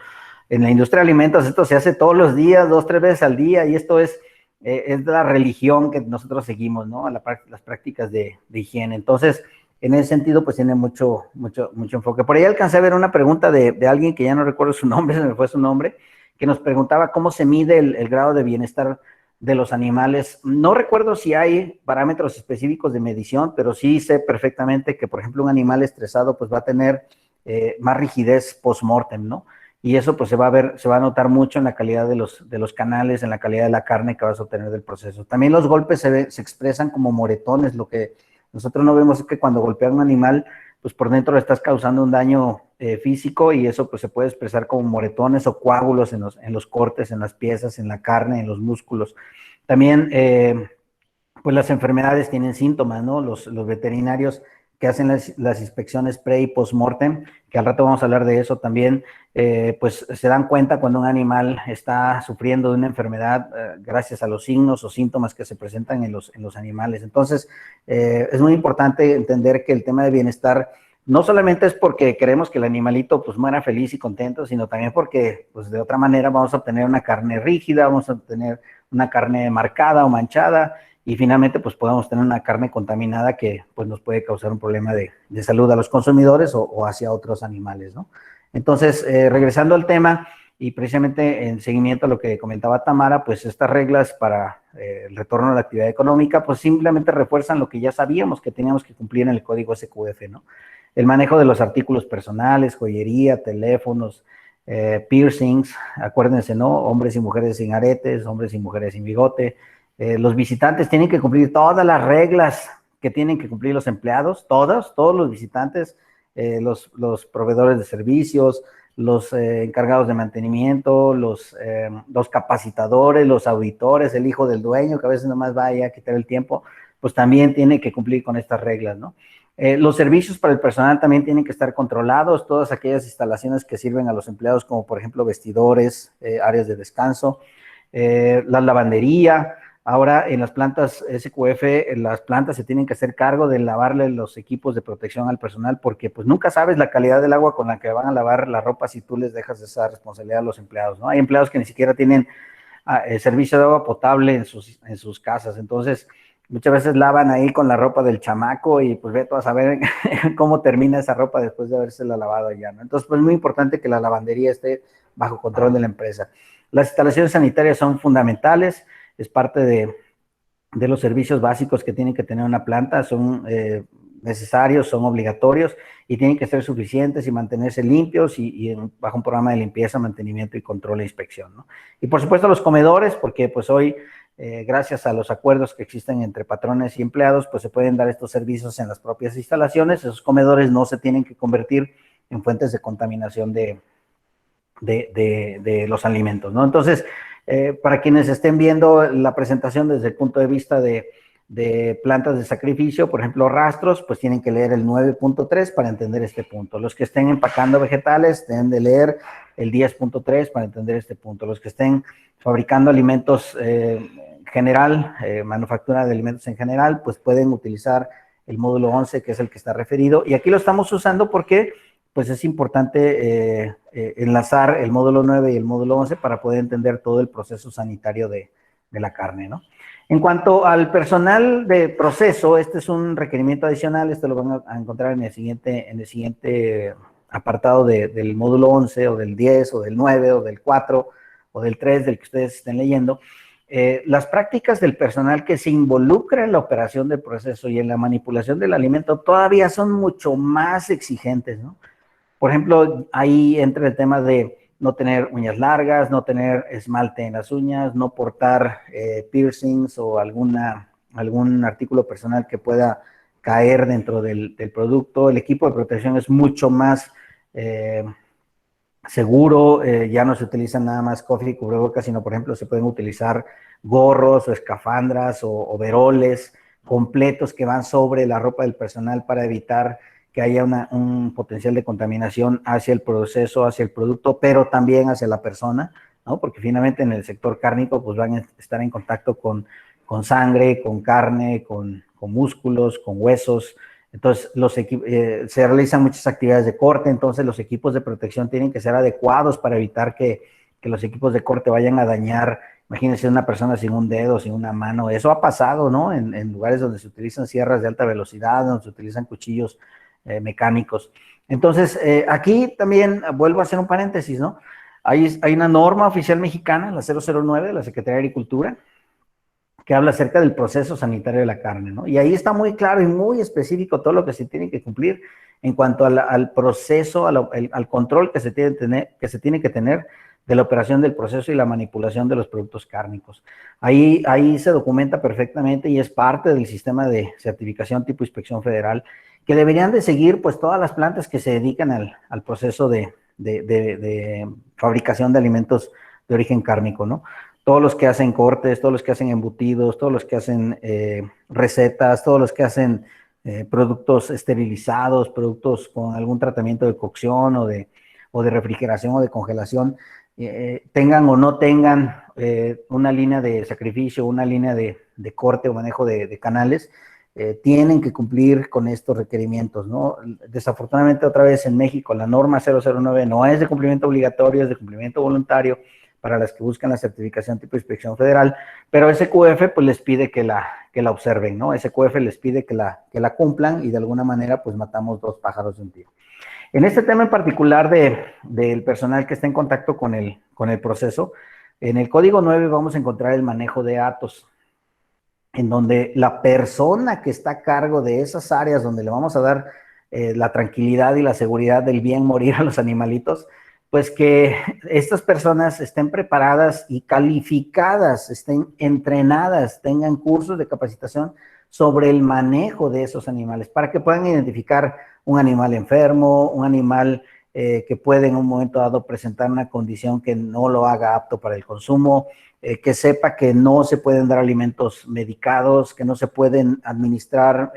Speaker 4: en la industria de alimentos esto se hace todos los días, 2, 3 veces al día, y esto es la religión que nosotros seguimos, ¿no? Las prácticas de higiene. Entonces, en ese sentido, pues tiene mucho enfoque. Por ahí alcancé a ver una pregunta de alguien que ya no recuerdo su nombre, se me fue su nombre, que nos preguntaba cómo se mide el grado de bienestar de los animales. No recuerdo si hay parámetros específicos de medición, pero sí sé perfectamente que, por ejemplo, un animal estresado pues va a tener más rigidez post-mortem, ¿no? Y eso pues se va a notar mucho en la calidad de los canales, en la calidad de la carne que vas a obtener del proceso. También los golpes se expresan como moretones. Lo que nosotros no vemos es que cuando golpea a un animal, pues por dentro le estás causando un daño físico y eso pues se puede expresar como moretones o coágulos en los cortes, en las piezas, en la carne, en los músculos. También pues las enfermedades tienen síntomas, ¿no? Los veterinarios que hacen las inspecciones pre y post-mortem, que al rato vamos a hablar de eso también, pues se dan cuenta cuando un animal está sufriendo de una enfermedad gracias a los signos o síntomas que se presentan en los animales. Entonces, es muy importante entender que el tema de bienestar no solamente es porque queremos que el animalito pues muera feliz y contento, sino también porque pues de otra manera vamos a obtener una carne rígida, vamos a obtener una carne marcada o manchada, y finalmente pues podemos tener una carne contaminada que pues nos puede causar un problema de salud a los consumidores o hacia otros animales, ¿no? Entonces, regresando al tema y precisamente en seguimiento a lo que comentaba Tamara, pues estas reglas para el retorno a la actividad económica pues simplemente refuerzan lo que ya sabíamos que teníamos que cumplir en el código SQF, ¿no? El manejo de los artículos personales, joyería, teléfonos, piercings, acuérdense, ¿no? Hombres y mujeres sin aretes, hombres y mujeres sin bigote. Los visitantes tienen que cumplir todas las reglas que tienen que cumplir los empleados, todos los visitantes, los proveedores de servicios, los encargados de mantenimiento, los capacitadores, los auditores, el hijo del dueño, que a veces nomás va a quitar el tiempo, pues también tiene que cumplir con estas reglas, ¿no? Los servicios para el personal también tienen que estar controlados, todas aquellas instalaciones que sirven a los empleados, como por ejemplo vestidores, áreas de descanso, la lavandería. Ahora en las plantas SQF, las plantas se tienen que hacer cargo de lavarle los equipos de protección al personal, porque pues nunca sabes la calidad del agua con la que van a lavar la ropa si tú les dejas esa responsabilidad a los empleados, ¿no? Hay empleados que ni siquiera tienen servicio de agua potable en sus casas, entonces muchas veces lavan ahí con la ropa del chamaco y pues ve tú a saber cómo termina esa ropa después de habérsela lavado allá, ¿no? Entonces pues es muy importante que la lavandería esté bajo control de la empresa. Las instalaciones sanitarias son fundamentales, es parte de los servicios básicos que tienen que tener una planta, son necesarios, son obligatorios y tienen que ser suficientes y mantenerse limpios y bajo un programa de limpieza, mantenimiento y control e inspección, ¿no? Y por supuesto los comedores, porque pues hoy gracias a los acuerdos que existen entre patrones y empleados, pues se pueden dar estos servicios en las propias instalaciones. Esos comedores no se tienen que convertir en fuentes de contaminación de los alimentos, ¿no? Entonces, para quienes estén viendo la presentación desde el punto de vista de plantas de sacrificio, por ejemplo, rastros, pues tienen que leer el 9.3 para entender este punto. Los que estén empacando vegetales deben de leer el 10.3 para entender este punto. Los que estén fabricando alimentos general, manufactura de alimentos en general, pues pueden utilizar el módulo 11, que es el que está referido. Y aquí lo estamos usando porque pues es importante enlazar el módulo 9 y el módulo 11 para poder entender todo el proceso sanitario de de la carne, ¿no? En cuanto al personal de proceso, este es un requerimiento adicional, esto lo van a encontrar en el siguiente apartado del módulo 11 o del 10 o del 9 o del 4 o del 3 del que ustedes estén leyendo. Las prácticas del personal que se involucra en la operación del proceso y en la manipulación del alimento todavía son mucho más exigentes, ¿no? Por ejemplo, ahí entra el tema de no tener uñas largas, no tener esmalte en las uñas, no portar piercings o algún artículo personal que pueda caer dentro del producto. El equipo de protección es mucho más seguro, ya no se utilizan nada más coffee y cubrebocas, sino, por ejemplo, se pueden utilizar gorros o escafandras o overoles completos que van sobre la ropa del personal para evitar que haya un potencial de contaminación hacia el proceso, hacia el producto, pero también hacia la persona, ¿no? Porque finalmente en el sector cárnico pues van a estar en contacto con sangre, con carne, con músculos, con huesos. Entonces se realizan muchas actividades de corte, entonces los equipos de protección tienen que ser adecuados para evitar que los equipos de corte vayan a dañar. Imagínense una persona sin un dedo, sin una mano. Eso ha pasado, ¿no? En lugares donde se utilizan sierras de alta velocidad, donde se utilizan cuchillos mecánicos. Entonces, aquí también vuelvo a hacer un paréntesis, ¿no? Hay una norma oficial mexicana, la 009 de la Secretaría de Agricultura, que habla acerca del proceso sanitario de la carne, ¿no? Y ahí está muy claro y muy específico todo lo que se tiene que cumplir en cuanto al proceso, al control que se tiene que tener de la operación del proceso y la manipulación de los productos cárnicos. Ahí se documenta perfectamente y es parte del sistema de certificación tipo inspección federal que deberían de seguir pues todas las plantas que se dedican al proceso de fabricación de alimentos de origen cárnico, ¿no? Todos los que hacen cortes, todos los que hacen embutidos, todos los que hacen recetas, todos los que hacen productos esterilizados, productos con algún tratamiento de cocción o de refrigeración o de congelación, tengan o no tengan una línea de sacrificio, una línea de corte o manejo de canales, tienen que cumplir con estos requerimientos, ¿no? Desafortunadamente, otra vez en México, la norma 009 no es de cumplimiento obligatorio, es de cumplimiento voluntario para las que buscan la certificación tipo inspección federal, pero SQF pues les pide que la observen, ¿no? SQF les pide que la cumplan y de alguna manera pues matamos dos pájaros de un tiro. En este tema en particular del personal que está en contacto con el proceso, en el código 9 vamos a encontrar el manejo de atos, en donde la persona que está a cargo de esas áreas donde le vamos a dar la tranquilidad y la seguridad del bien morir a los animalitos, pues que estas personas estén preparadas y calificadas, estén entrenadas, tengan cursos de capacitación sobre el manejo de esos animales, para que puedan identificar un animal enfermo, un animal que puede en un momento dado presentar una condición que no lo haga apto para el consumo, que sepa que no se pueden dar alimentos medicados, que no se pueden administrar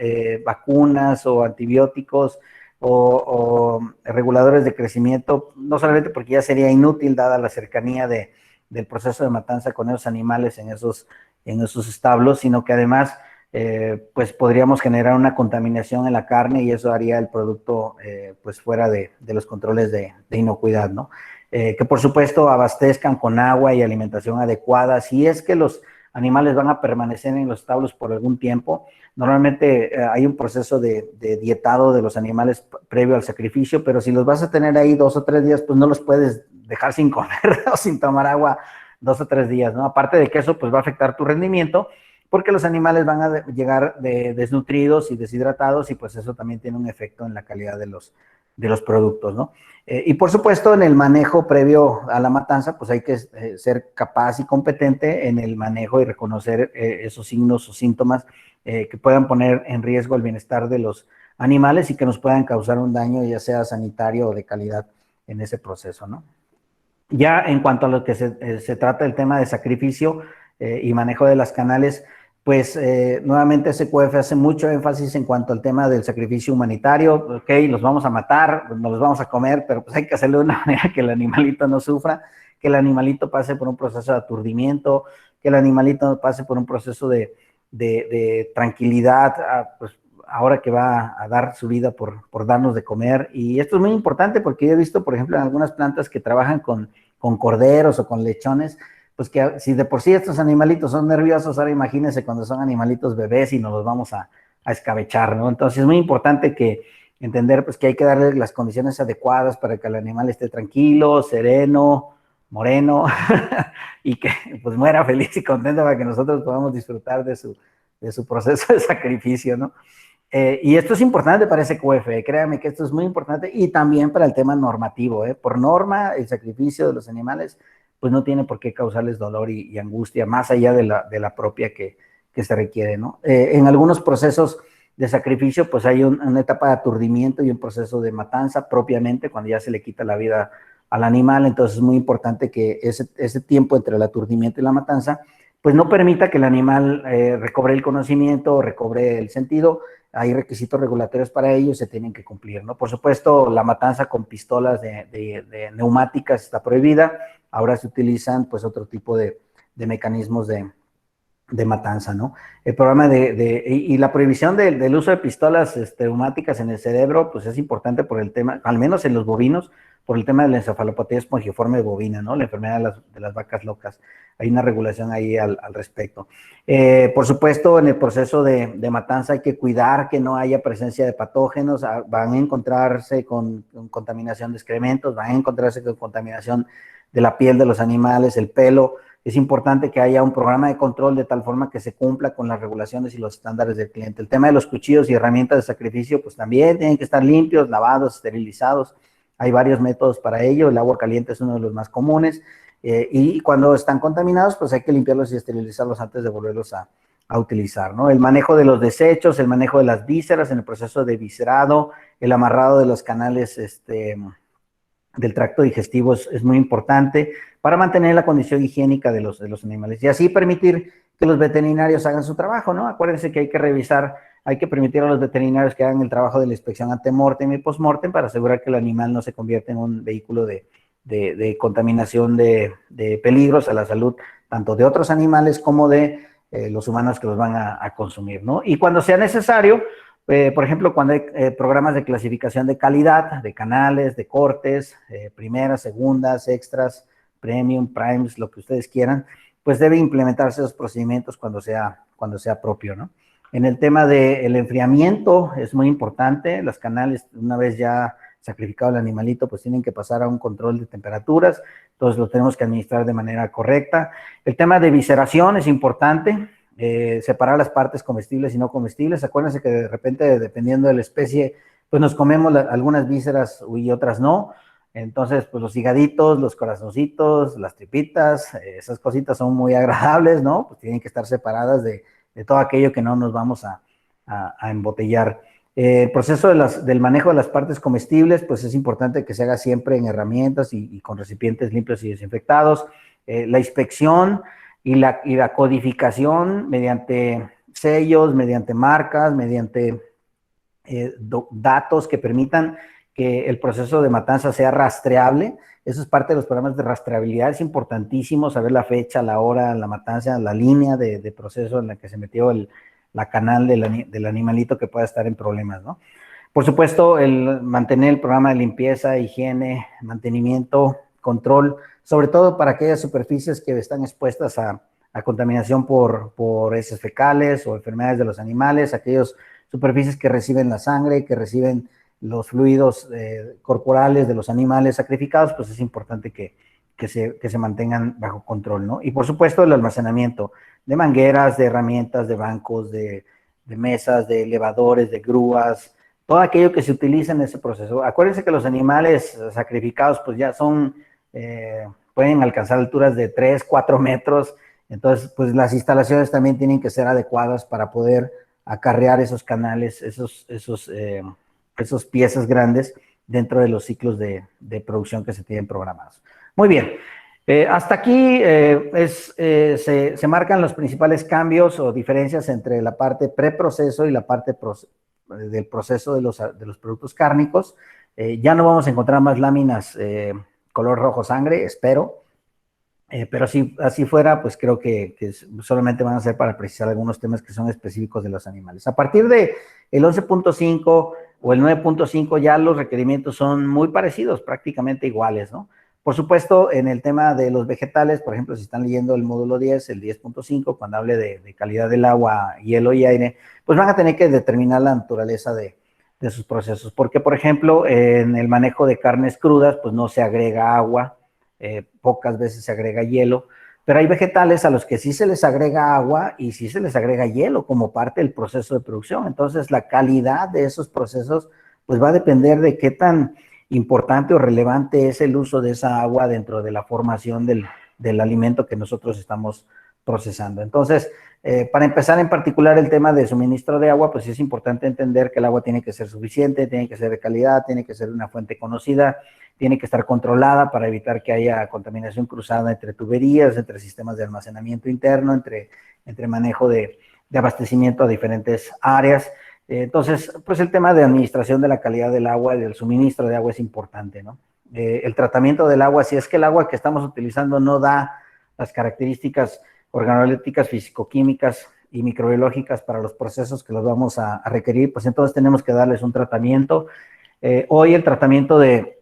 Speaker 4: vacunas o antibióticos o reguladores de crecimiento, no solamente porque ya sería inútil dada la cercanía del proceso de matanza con esos animales en esos establos, sino que además pues podríamos generar una contaminación en la carne y eso haría el producto pues fuera de los controles de inocuidad, ¿no? Que por supuesto abastezcan con agua y alimentación adecuada. Si es que los animales van a permanecer en los establos por algún tiempo, normalmente hay un proceso de dietado de los animales previo al sacrificio, pero si los vas a tener ahí 2 o 3 días, pues no los puedes dejar sin comer o sin tomar agua 2 o 3 días, ¿no? Aparte de que eso pues va a afectar tu rendimiento, porque los animales van a llegar desnutridos y deshidratados y pues eso también tiene un efecto en la calidad de los productos, ¿no? Y por supuesto, en el manejo previo a la matanza, pues hay que ser capaz y competente en el manejo y reconocer esos signos o síntomas que puedan poner en riesgo el bienestar de los animales y que nos puedan causar un daño, ya sea sanitario o de calidad en ese proceso, ¿no? Ya en cuanto a lo que se trata del tema de sacrificio y manejo de las canales, pues nuevamente SQF hace mucho énfasis en cuanto al tema del sacrificio humanitario. Ok, los vamos a matar, nos los vamos a comer, pero pues hay que hacerlo de una manera que el animalito no sufra, que el animalito pase por un proceso de aturdimiento, que el animalito pase por un proceso de tranquilidad, pues ahora que va a dar su vida por darnos de comer. Y esto es muy importante porque yo he visto, por ejemplo, en algunas plantas que trabajan con corderos o con lechones, pues que si de por sí estos animalitos son nerviosos, ahora imagínense cuando son animalitos bebés y nos los vamos a escabechar, ¿no? Entonces es muy importante que entender pues que hay que darle las condiciones adecuadas para que el animal esté tranquilo, sereno, moreno y que pues muera feliz y contento para que nosotros podamos disfrutar de su proceso de sacrificio, ¿no? Y esto es importante para ese QF, créanme que esto es muy importante y también para el tema normativo, por norma el sacrificio de los animales pues no tiene por qué causarles dolor y angustia más allá de la propia que se requiere, ¿no? En algunos procesos de sacrificio pues hay una etapa de aturdimiento y un proceso de matanza propiamente cuando ya se le quita la vida al animal, entonces es muy importante que ese tiempo entre el aturdimiento y la matanza pues no permita que el animal recobre el conocimiento o recobre el sentido. Hay requisitos regulatorios para ello y se tienen que cumplir, ¿no? Por supuesto, la matanza con pistolas de neumáticas está prohibida. Ahora se utilizan, pues, otro tipo de mecanismos de matanza, ¿no? El programa y la prohibición del uso de pistolas neumáticas en el cerebro, pues, es importante por el tema, al menos en los bovinos, por el tema de la encefalopatía espongiforme bovina, ¿no? La enfermedad de las vacas locas. Hay una regulación ahí al respecto. Por supuesto, en el proceso de matanza hay que cuidar que no haya presencia de patógenos. Van a encontrarse con contaminación de excrementos, van a encontrarse con contaminación de la piel de los animales, el pelo. Es importante que haya un programa de control de tal forma que se cumpla con las regulaciones y los estándares del cliente. El tema de los cuchillos y herramientas de sacrificio, pues también tienen que estar limpios, lavados, esterilizados. Hay varios métodos para ello. El agua caliente es uno de los más comunes. Y cuando están contaminados, pues hay que limpiarlos y esterilizarlos antes de volverlos a utilizar, ¿no? El manejo de los desechos, el manejo de las vísceras en el proceso de viscerado, el amarrado de los canales del tracto digestivo es muy importante para mantener la condición higiénica de los animales y así permitir que los veterinarios hagan su trabajo, ¿no? Acuérdense que hay que revisar, hay que permitir a los veterinarios que hagan el trabajo de la inspección antemortem y postmortem para asegurar que el animal no se convierta en un vehículo de contaminación de peligros a la salud, tanto de otros animales como de los humanos que los van a consumir, ¿no? Y cuando sea necesario, por ejemplo, cuando hay programas de clasificación de calidad, de canales, de cortes, primeras, segundas, extras, premium, primes, lo que ustedes quieran, pues debe implementarse los procedimientos cuando sea propio, ¿no? En el tema del enfriamiento es muy importante, los canales, una vez ya sacrificado el animalito, pues tienen que pasar a un control de temperaturas, entonces lo tenemos que administrar de manera correcta. El tema de visceración es importante, separar las partes comestibles y no comestibles. Acuérdense que de repente, dependiendo de la especie, pues nos comemos algunas vísceras y otras no. Entonces, pues los higaditos, los corazoncitos, las tripitas, esas cositas son muy agradables, ¿no? Pues tienen que estar separadas de todo aquello que no nos vamos a embotellar. El proceso del manejo de las partes comestibles, pues es importante que se haga siempre en herramientas y con recipientes limpios y desinfectados. La inspección y la codificación mediante sellos, mediante marcas, mediante datos que permitan que el proceso de matanza sea rastreable. Eso es parte de los programas de rastreabilidad. Es importantísimo saber la fecha, la hora, la matanza, la línea de proceso en la que se metió la canal del animalito que pueda estar en problemas, ¿no? Por supuesto, el mantener el programa de limpieza, higiene, mantenimiento, control, sobre todo para aquellas superficies que están expuestas a contaminación por heces fecales o enfermedades de los animales, aquellas superficies que reciben la sangre, que reciben los fluidos corporales de los animales sacrificados, pues es importante que se mantengan bajo control, ¿no? Y por supuesto el almacenamiento de mangueras, de herramientas, de bancos, de mesas, de elevadores, de grúas, todo aquello que se utiliza en ese proceso. Acuérdense que los animales sacrificados pues ya pueden alcanzar alturas de 3, 4 metros, entonces pues las instalaciones también tienen que ser adecuadas para poder acarrear esos canales, esos piezas grandes dentro de los ciclos de producción que se tienen programados. Muy bien, hasta aquí se marcan los principales cambios o diferencias entre la parte preproceso y la parte del proceso de los productos cárnicos. Ya no vamos a encontrar más láminas color rojo sangre, espero, pero si así fuera, pues creo que solamente van a ser para precisar algunos temas que son específicos de los animales. A partir del 11.5 o el 9.5 ya los requerimientos son muy parecidos, prácticamente iguales, ¿no? Por supuesto, en el tema de los vegetales, por ejemplo, si están leyendo el módulo 10, el 10.5, cuando hable de calidad del agua, hielo y aire, pues van a tener que determinar la naturaleza de sus procesos. Porque, por ejemplo, en el manejo de carnes crudas, pues no se agrega agua, pocas veces se agrega hielo, pero hay vegetales a los que sí se les agrega agua y sí se les agrega hielo como parte del proceso de producción. Entonces, la calidad de esos procesos, pues va a depender de qué tan importante o relevante es el uso de esa agua dentro de la formación del alimento que nosotros estamos procesando. Entonces, para empezar en particular el tema de suministro de agua, pues es importante entender que el agua tiene que ser suficiente, tiene que ser de calidad, tiene que ser de una fuente conocida, tiene que estar controlada para evitar que haya contaminación cruzada entre tuberías, entre sistemas de almacenamiento interno, entre manejo de abastecimiento a diferentes áreas. Entonces, pues el tema de administración de la calidad del agua y del suministro de agua es importante, ¿no? El tratamiento del agua, si es que el agua que estamos utilizando no da las características organolépticas, fisicoquímicas y microbiológicas para los procesos que los vamos a requerir, pues entonces tenemos que darles un tratamiento. Hoy el tratamiento de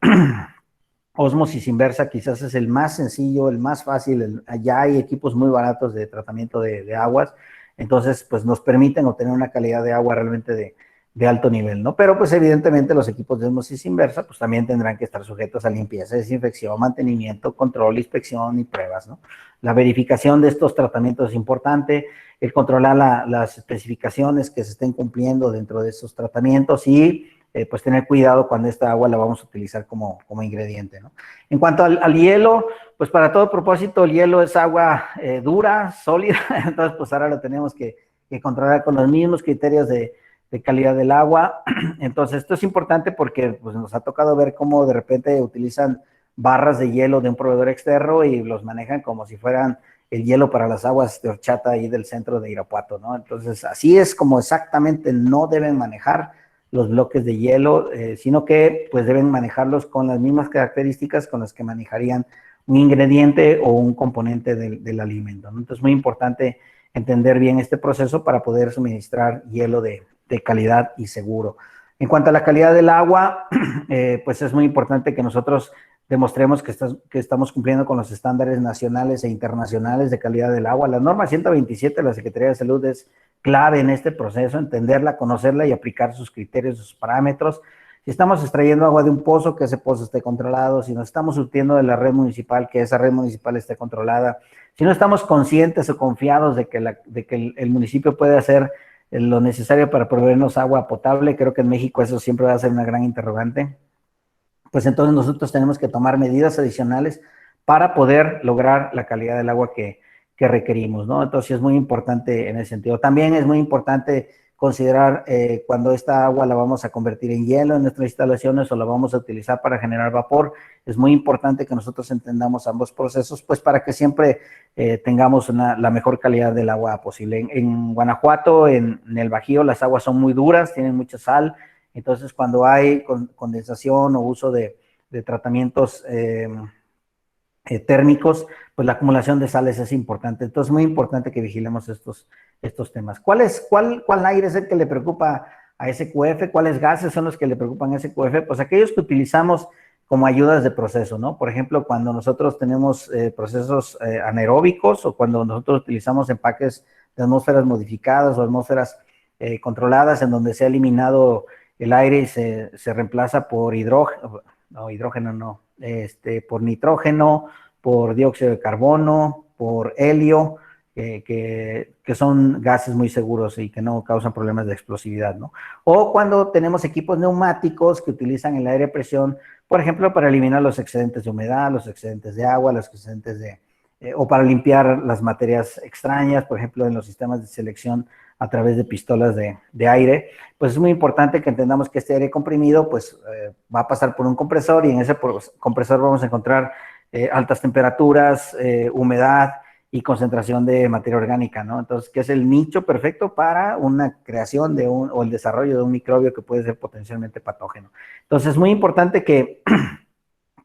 Speaker 4: ósmosis inversa quizás es el más sencillo, el más fácil. Ya hay equipos muy baratos de tratamiento de aguas, entonces pues nos permiten obtener una calidad de agua realmente de alto nivel, ¿no? Pero pues evidentemente los equipos de ósmosis inversa pues también tendrán que estar sujetos a limpieza, desinfección, mantenimiento, control, inspección y pruebas, ¿no? La verificación de estos tratamientos es importante, el controlar las especificaciones que se estén cumpliendo dentro de esos tratamientos y pues tener cuidado cuando esta agua la vamos a utilizar como ingrediente, ¿no? En cuanto al hielo, pues para todo propósito el hielo es agua dura, sólida, entonces pues ahora lo tenemos que controlar con los mismos criterios de calidad del agua. Entonces esto es importante porque pues, nos ha tocado ver cómo de repente utilizan barras de hielo de un proveedor externo y los manejan como si fueran el hielo para las aguas de horchata ahí del centro de Irapuato, ¿no? Entonces así es como exactamente no deben manejar los bloques de hielo, sino que pues deben manejarlos con las mismas características con las que manejarían un ingrediente o un componente del alimento, ¿no? Entonces es muy importante entender bien este proceso para poder suministrar hielo de calidad y seguro. En cuanto a la calidad del agua, pues es muy importante que nosotros demostremos que estamos cumpliendo con los estándares nacionales e internacionales de calidad del agua. La norma 127 de la Secretaría de Salud es clave en este proceso, entenderla, conocerla y aplicar sus criterios, sus parámetros. Si estamos extrayendo agua de un pozo, que ese pozo esté controlado. Si nos estamos surtiendo de la red municipal, que esa red municipal esté controlada. Si no estamos conscientes o confiados de que el municipio puede hacer lo necesario para proveernos agua potable, creo que en México eso siempre va a ser una gran interrogante, pues entonces nosotros tenemos que tomar medidas adicionales para poder lograr la calidad del agua que requerimos, ¿no? Entonces es muy importante en ese sentido. También es muy importante considerar cuando esta agua la vamos a convertir en hielo en nuestras instalaciones o la vamos a utilizar para generar vapor. Es muy importante que nosotros entendamos ambos procesos, pues para que siempre tengamos la mejor calidad del agua posible. En Guanajuato, en el Bajío, las aguas son muy duras, tienen mucha sal. Entonces, cuando hay condensación o uso de tratamientos térmicos, pues la acumulación de sales es importante. Entonces, es muy importante que vigilemos estos temas. ¿Cuál aire es el que le preocupa a SQF? ¿Cuáles gases son los que le preocupan a SQF? Pues aquellos que utilizamos como ayudas de proceso, ¿no? Por ejemplo, cuando nosotros tenemos procesos anaeróbicos o cuando nosotros utilizamos empaques de atmósferas modificadas o atmósferas controladas en donde se ha eliminado el aire y se reemplaza por por nitrógeno, por dióxido de carbono, por helio, que son gases muy seguros y que no causan problemas de explosividad, ¿no? O cuando tenemos equipos neumáticos que utilizan el aire a presión, por ejemplo, para eliminar los excedentes de humedad, los excedentes de agua, los excedentes o para limpiar las materias extrañas, por ejemplo, en los sistemas de selección a través de pistolas de aire, pues es muy importante que entendamos que este aire comprimido pues va a pasar por un compresor y en ese compresor vamos a encontrar altas temperaturas, humedad y concentración de materia orgánica, ¿no? Entonces, que es el nicho perfecto para una creación o el desarrollo de un microbio que puede ser potencialmente patógeno. Entonces, es muy importante que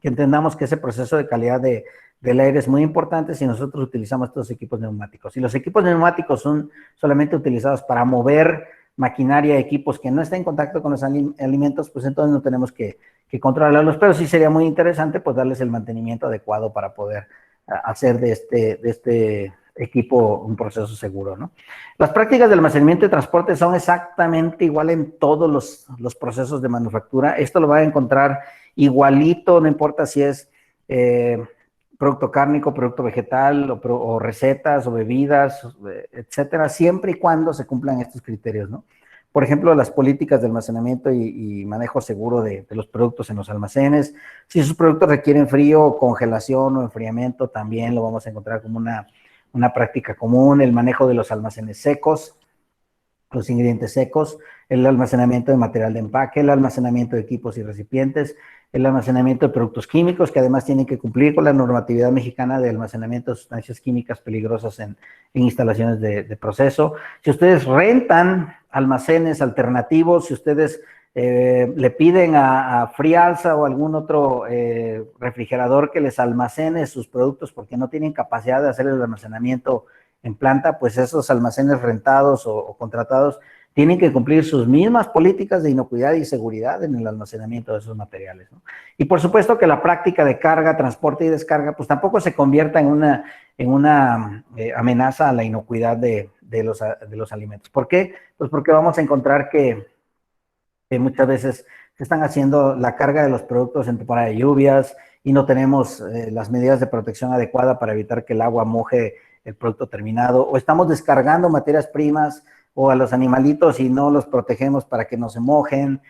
Speaker 4: entendamos que ese proceso de calidad del aire es muy importante si nosotros utilizamos estos equipos neumáticos. Si los equipos neumáticos son solamente utilizados para mover maquinaria, equipos que no están en contacto con los alimentos, pues entonces no tenemos que controlarlos, pero sí sería muy interesante pues darles el mantenimiento adecuado para poder hacer de este equipo un proceso seguro, ¿no? Las prácticas de almacenamiento y transporte son exactamente igual en todos los procesos de manufactura. Esto lo va a encontrar igualito, no importa si es producto cárnico, producto vegetal, o recetas, o bebidas, etcétera, siempre y cuando se cumplan estos criterios, ¿no? Por ejemplo, las políticas de almacenamiento y manejo seguro de los productos en los almacenes. Si sus productos requieren frío, congelación o enfriamiento, también lo vamos a encontrar como una práctica común. El manejo de los almacenes secos, los ingredientes secos, el almacenamiento de material de empaque, el almacenamiento de equipos y recipientes, el almacenamiento de productos químicos, que además tienen que cumplir con la normatividad mexicana de almacenamiento de sustancias químicas peligrosas en instalaciones de proceso. Si ustedes rentan almacenes alternativos, si ustedes le piden a Frialsa o algún otro refrigerador que les almacene sus productos porque no tienen capacidad de hacer el almacenamiento en planta, pues esos almacenes rentados o contratados tienen que cumplir sus mismas políticas de inocuidad y seguridad en el almacenamiento de esos materiales, ¿no? Y por supuesto que la práctica de carga, transporte y descarga, pues tampoco se convierta en una amenaza a la inocuidad de los alimentos. ¿Por qué? Pues porque vamos a encontrar que muchas veces se están haciendo la carga de los productos en temporada de lluvias y no tenemos las medidas de protección adecuada para evitar que el agua moje el producto terminado, o estamos descargando materias primas o a los animalitos y no los protegemos para que no se mojen,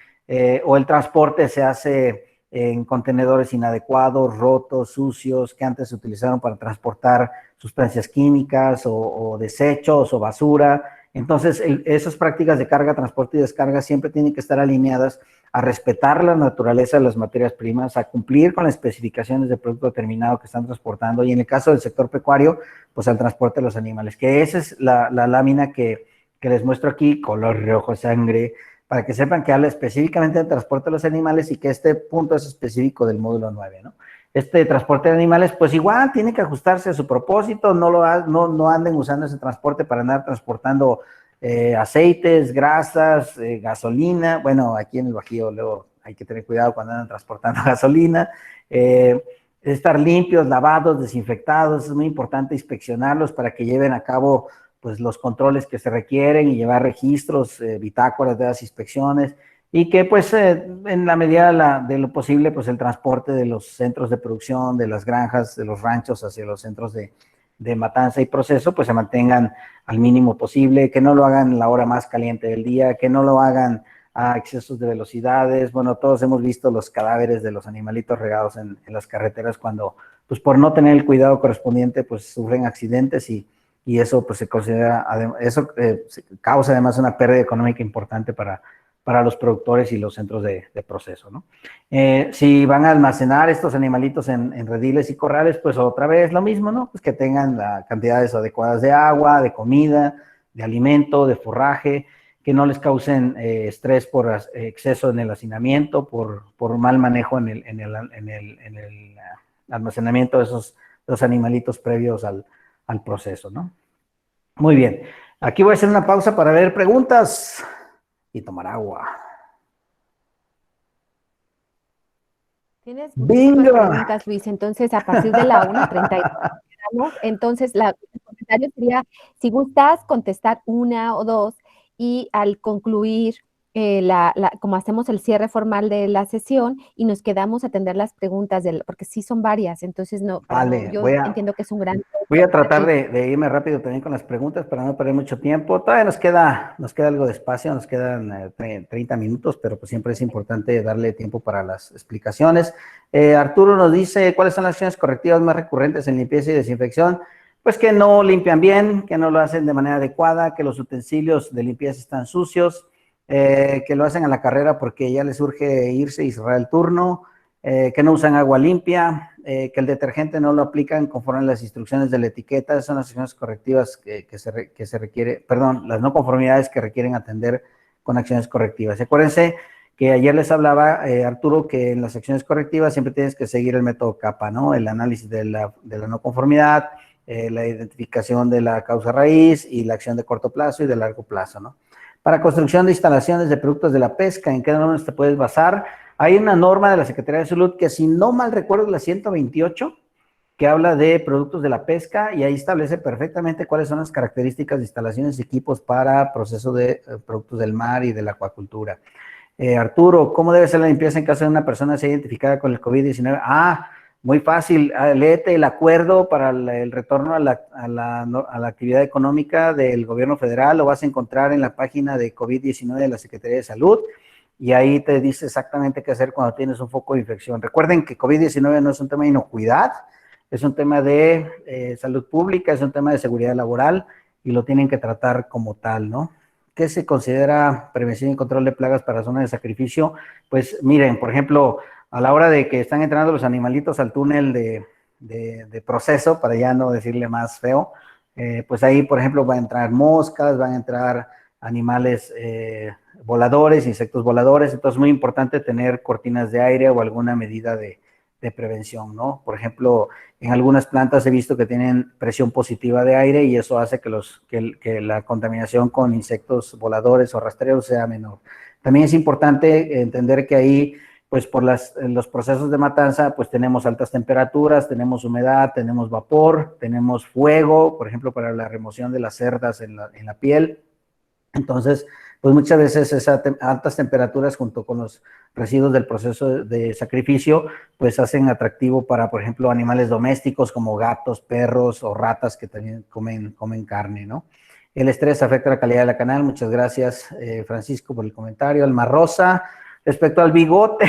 Speaker 4: o el transporte se hace en contenedores inadecuados, rotos, sucios, que antes se utilizaron para transportar sustancias químicas o desechos o basura. Entonces, esas prácticas de carga, transporte y descarga siempre tienen que estar alineadas a respetar la naturaleza de las materias primas, a cumplir con las especificaciones de producto terminado que están transportando, y en el caso del sector pecuario, pues al transporte de los animales, que esa es la lámina que les muestro aquí, color rojo sangre, para que sepan que habla específicamente del transporte de los animales y que este punto es específico del módulo 9, ¿no? Este transporte de animales, pues igual tiene que ajustarse a su propósito, no anden usando ese transporte para andar transportando aceites, grasas, gasolina. Bueno, aquí en el Bajío luego hay que tener cuidado cuando andan transportando gasolina. Estar limpios, lavados, desinfectados, es muy importante inspeccionarlos para que lleven a cabo pues los controles que se requieren y llevar registros, bitácoras de las inspecciones, y que pues en la medida de lo posible pues el transporte de los centros de producción, de las granjas, de los ranchos hacia los centros de matanza y proceso pues se mantengan al mínimo posible, que no lo hagan en la hora más caliente del día, que no lo hagan a excesos de velocidades. Bueno, todos hemos visto los cadáveres de los animalitos regados en las carreteras cuando pues por no tener el cuidado correspondiente pues sufren accidentes y eso pues se considera, eso causa además una pérdida económica importante para los productores y los centros de proceso, ¿no? Si van a almacenar estos animalitos en rediles y corrales, pues otra vez lo mismo, ¿no? Pues que tengan las cantidades adecuadas de agua, de comida, de alimento, de forraje, que no les causen estrés por exceso en el hacinamiento, por mal manejo en el almacenamiento de los animalitos previos al proceso, ¿no? Muy bien. Aquí voy a hacer una pausa para ver preguntas y tomar agua.
Speaker 1: Tienes muchísimas preguntas, Luis. Entonces, a partir de la 1:32, entonces, el comentario sería, si gustas contestar una o dos, y al concluir, como hacemos el cierre formal de la sesión, y nos quedamos a atender las preguntas, porque sí son varias, entonces no,
Speaker 4: vale,
Speaker 1: yo entiendo que es un gran...
Speaker 4: Voy a tratar de irme rápido también con las preguntas para no perder mucho tiempo. Todavía nos queda algo de espacio, nos quedan 30 minutos, pero pues siempre es importante darle tiempo para las explicaciones. Arturo nos dice, ¿cuáles son las acciones correctivas más recurrentes en limpieza y desinfección? Pues que no limpian bien, que no lo hacen de manera adecuada, que los utensilios de limpieza están sucios, que lo hacen a la carrera porque ya les urge irse y cerrar el turno, que no usan agua limpia, que el detergente no lo aplican conforme a las instrucciones de la etiqueta. Esas son las acciones correctivas que se requiere, perdón, las no conformidades que requieren atender con acciones correctivas. Acuérdense que ayer les hablaba, Arturo, que en las acciones correctivas siempre tienes que seguir el método CAPA, ¿no? El análisis de la no conformidad, la identificación de la causa raíz y la acción de corto plazo y de largo plazo, ¿no? Para construcción de instalaciones de productos de la pesca, ¿en qué normas te puedes basar? Hay una norma de la Secretaría de Salud que, si no mal recuerdo, es la 128, que habla de productos de la pesca, y ahí establece perfectamente cuáles son las características de instalaciones y equipos para proceso de productos del mar y de la acuacultura. Arturo, ¿cómo debe ser la limpieza en caso de una persona sea identificada con el COVID-19? Muy fácil, léete el acuerdo para el retorno a la actividad económica del gobierno federal, lo vas a encontrar en la página de COVID-19 de la Secretaría de Salud, y ahí te dice exactamente qué hacer cuando tienes un foco de infección. Recuerden que COVID-19 no es un tema de inocuidad, es un tema de salud pública, es un tema de seguridad laboral, y lo tienen que tratar como tal, ¿no? ¿Qué se considera prevención y control de plagas para zonas de sacrificio? Pues miren, por ejemplo, a la hora de que están entrando los animalitos al túnel de proceso, para ya no decirle más feo, pues ahí, por ejemplo, van a entrar moscas, van a entrar animales voladores, insectos voladores. Entonces es muy importante tener cortinas de aire o alguna medida de prevención, ¿no? Por ejemplo, en algunas plantas he visto que tienen presión positiva de aire, y eso hace que la contaminación con insectos voladores o rastreros sea menor. También es importante entender que ahí, pues por los procesos de matanza, pues tenemos altas temperaturas, tenemos humedad, tenemos vapor, tenemos fuego, por ejemplo, para la remoción de las cerdas en la piel. Entonces, pues muchas veces esas altas temperaturas junto con los residuos del proceso de sacrificio, pues hacen atractivo para, por ejemplo, animales domésticos como gatos, perros o ratas que también comen carne, ¿no? El estrés afecta la calidad de la canal. Muchas gracias, Francisco, por el comentario. Alma Rosa, respecto al bigote,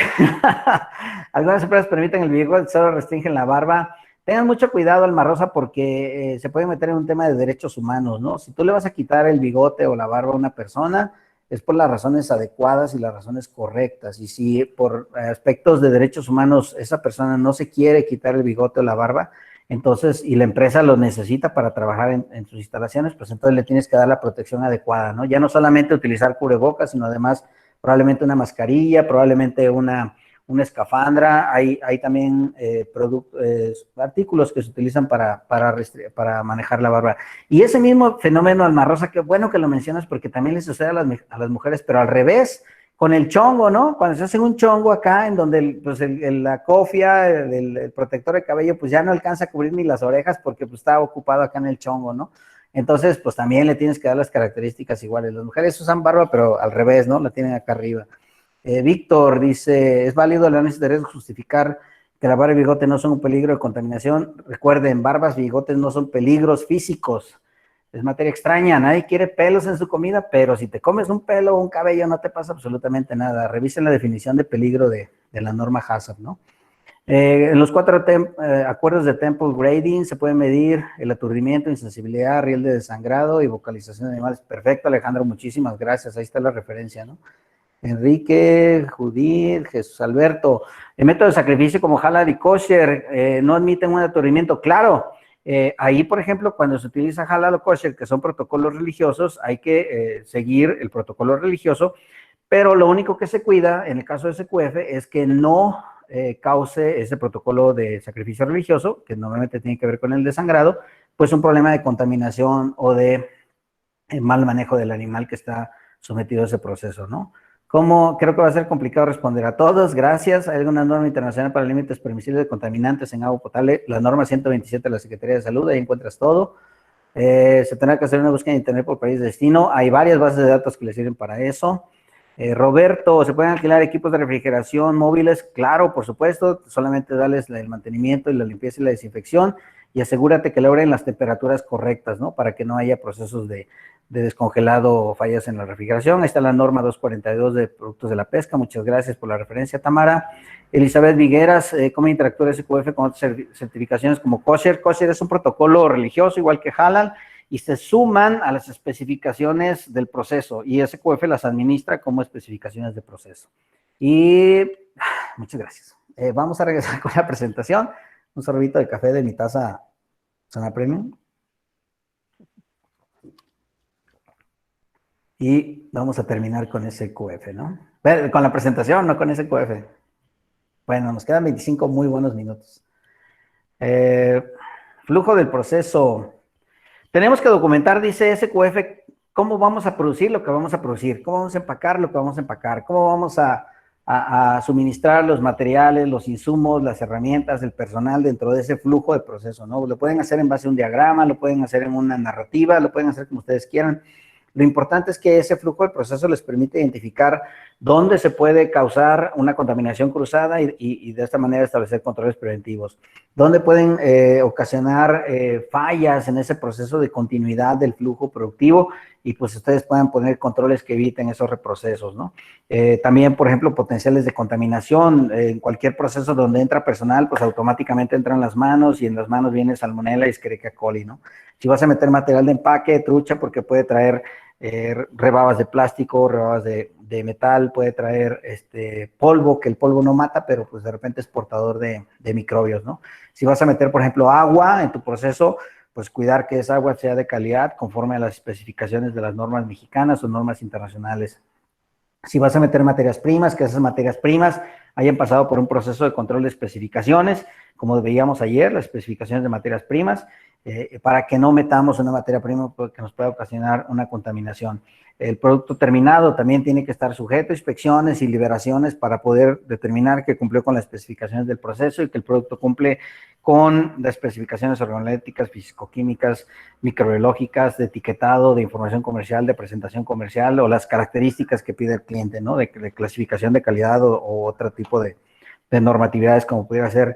Speaker 4: algunas empresas permiten el bigote, solo restringen la barba. Tengan mucho cuidado, Alma Rosa, porque se puede meter en un tema de derechos humanos, ¿no? Si tú le vas a quitar el bigote o la barba a una persona, es por las razones adecuadas y las razones correctas. Y si por aspectos de derechos humanos esa persona no se quiere quitar el bigote o la barba, entonces, y la empresa lo necesita para trabajar en sus instalaciones, pues entonces le tienes que dar la protección adecuada, ¿no? Ya no solamente utilizar cubrebocas, sino además probablemente una mascarilla, probablemente una escafandra. Hay también artículos que se utilizan para manejar la barba. Y ese mismo fenómeno, Alma Rosa, qué bueno que lo mencionas, porque también le sucede a las mujeres, pero al revés, con el chongo, ¿no? Cuando se hace un chongo acá, en donde la cofia, el protector de cabello, pues ya no alcanza a cubrir ni las orejas, porque pues está ocupado acá en el chongo, ¿no? Entonces, pues también le tienes que dar las características iguales. Las mujeres usan barba, pero al revés, ¿no? La tienen acá arriba. Víctor dice, ¿es válido el análisis de riesgo justificar que la barba y bigote no son un peligro de contaminación? Recuerden, barbas y bigotes no son peligros físicos. Es materia extraña, nadie quiere pelos en su comida, pero si te comes un pelo o un cabello no te pasa absolutamente nada. Revisen la definición de peligro de la norma HACCP, ¿no? En los 4 acuerdos de Temple Grading se puede medir el aturdimiento, insensibilidad, riel de desangrado y vocalización de animales. Perfecto, Alejandro, muchísimas gracias. Ahí está la referencia, ¿no? Enrique, Judith, Jesús Alberto. El método de sacrificio como halal y kosher no admiten un aturdimiento. Claro, ahí, por ejemplo, cuando se utiliza halal o kosher, que son protocolos religiosos, hay que seguir el protocolo religioso, pero lo único que se cuida en el caso de SQF es que no cause ese protocolo de sacrificio religioso, que normalmente tiene que ver con el desangrado, pues un problema de contaminación o de mal manejo del animal que está sometido a ese proceso, ¿no? Creo que va a ser complicado responder a todos. Gracias. ¿Hay alguna norma internacional para límites permisibles de contaminantes en agua potable? La norma 127 de la Secretaría de Salud, ahí encuentras todo. Se tendrá que hacer una búsqueda en internet por país de destino. Hay varias bases de datos que le sirven para eso. Roberto, ¿se pueden alquilar equipos de refrigeración móviles? Claro, por supuesto. Solamente darles el mantenimiento y la limpieza y la desinfección, y asegúrate que logren las temperaturas correctas, ¿no? Para que no haya procesos de descongelado o fallas en la refrigeración. Ahí está la norma 242 de productos de la pesca. Muchas gracias por la referencia, Tamara. Elizabeth Vigueras, ¿cómo interactúa SQF con otras certificaciones como kosher? Kosher es un protocolo religioso, igual que halal, y se suman a las especificaciones del proceso, y SQF las administra como especificaciones de proceso. Y muchas gracias. Vamos a regresar con la presentación. Un sorbito de café de mi taza Zona Premium. Y vamos a terminar con SQF, ¿no? Con la presentación, no con SQF. Bueno, nos quedan 25 muy buenos minutos. Flujo del proceso. Tenemos que documentar, dice SQF, cómo vamos a producir lo que vamos a producir, cómo vamos a empacar lo que vamos a empacar, cómo vamos a a suministrar los materiales, los insumos, las herramientas, el personal dentro de ese flujo de proceso, ¿no? Lo pueden hacer en base a un diagrama, lo pueden hacer en una narrativa, lo pueden hacer como ustedes quieran. Lo importante es que ese flujo de proceso les permite identificar dónde se puede causar una contaminación cruzada y de esta manera establecer controles preventivos. Dónde pueden ocasionar fallas en ese proceso de continuidad del flujo productivo y pues ustedes puedan poner controles que eviten esos reprocesos, ¿no? También, por ejemplo, potenciales de contaminación. En cualquier proceso donde entra personal, pues automáticamente entran las manos y en las manos viene Salmonella y Escherichia coli, ¿no? Si vas a meter material de empaque, trucha, porque puede traer rebabas de plástico, rebabas de metal, puede traer polvo, que el polvo no mata, pero pues de repente es portador de microbios, ¿no? Si vas a meter, por ejemplo, agua en tu proceso, pues cuidar que esa agua sea de calidad conforme a las especificaciones de las normas mexicanas o normas internacionales. Si vas a meter materias primas, que esas materias primas hayan pasado por un proceso de control de especificaciones, como veíamos ayer, las especificaciones de materias primas, para que no metamos una materia prima que nos pueda ocasionar una contaminación. El producto terminado también tiene que estar sujeto a inspecciones y liberaciones para poder determinar que cumplió con las especificaciones del proceso y que el producto cumple con las especificaciones organolépticas, físico-químicas, microbiológicas, de etiquetado, de información comercial, de presentación comercial o las características que pide el cliente, ¿no? De clasificación de calidad o otro tipo de normatividades como pudiera ser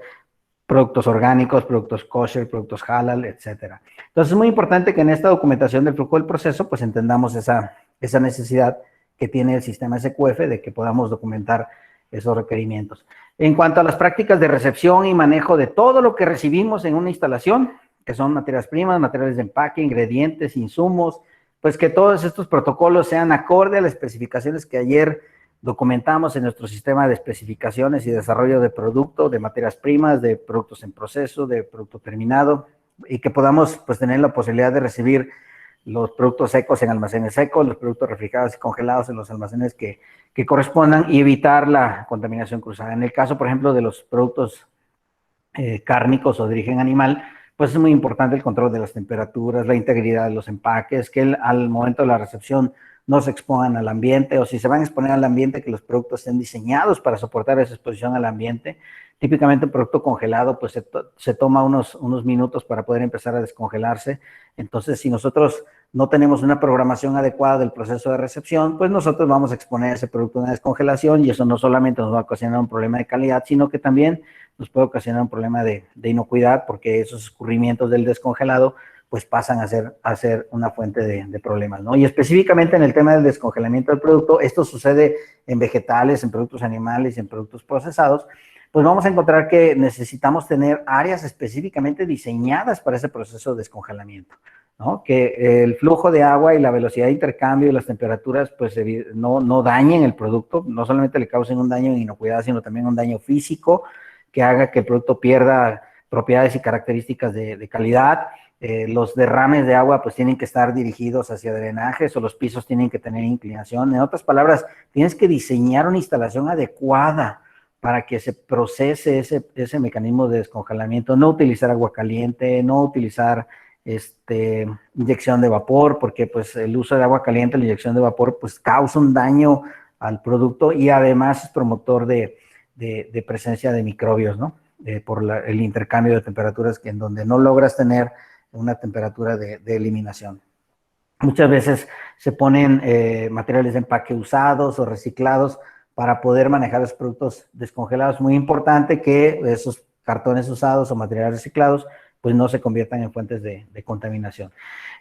Speaker 4: productos orgánicos, productos kosher, productos halal, etcétera. Entonces es muy importante que en esta documentación del flujo del proceso pues entendamos esa necesidad que tiene el sistema SQF de que podamos documentar esos requerimientos. En cuanto a las prácticas de recepción y manejo de todo lo que recibimos en una instalación, que son materias primas, materiales de empaque, ingredientes, insumos, pues que todos estos protocolos sean acorde a las especificaciones que ayer documentamos en nuestro sistema de especificaciones y desarrollo de producto, de materias primas, de productos en proceso, de producto terminado, y que podamos pues tener la posibilidad de recibir los productos secos en almacenes secos, los productos refrigerados y congelados en los almacenes que correspondan y evitar la contaminación cruzada. En el caso, por ejemplo, de los productos cárnicos o de origen animal, pues es muy importante el control de las temperaturas, la integridad de los empaques, que al momento de la recepción no se expongan al ambiente, o si se van a exponer al ambiente, que los productos estén diseñados para soportar esa exposición al ambiente. Típicamente un producto congelado, pues se toma unos minutos para poder empezar a descongelarse. Entonces, si nosotros no tenemos una programación adecuada del proceso de recepción, pues nosotros vamos a exponer ese producto a una descongelación y eso no solamente nos va a ocasionar un problema de calidad, sino que también nos puede ocasionar un problema de inocuidad, porque esos escurrimientos del descongelado pues pasan a ser una fuente de problemas, ¿no? Y específicamente en el tema del descongelamiento del producto, esto sucede en vegetales, en productos animales y en productos procesados, pues vamos a encontrar que necesitamos tener áreas específicamente diseñadas para ese proceso de descongelamiento, ¿no? Que el flujo de agua y la velocidad de intercambio y las temperaturas pues no dañen el producto, no solamente le causen un daño en inocuidad, sino también un daño físico que haga que el producto pierda propiedades y características de calidad. Los derrames de agua pues tienen que estar dirigidos hacia drenajes o los pisos tienen que tener inclinación. En otras palabras, tienes que diseñar una instalación adecuada para que se procese ese mecanismo de descongelamiento. No utilizar agua caliente, no utilizar inyección de vapor, porque pues el uso de agua caliente, la inyección de vapor pues causa un daño al producto y además es promotor de presencia de microbios, ¿no? Por el intercambio de temperaturas en donde no logras tener una temperatura de eliminación. Muchas veces se ponen materiales de empaque usados o reciclados para poder manejar los productos descongelados. Muy importante que esos cartones usados o materiales reciclados pues no se conviertan en fuentes de contaminación.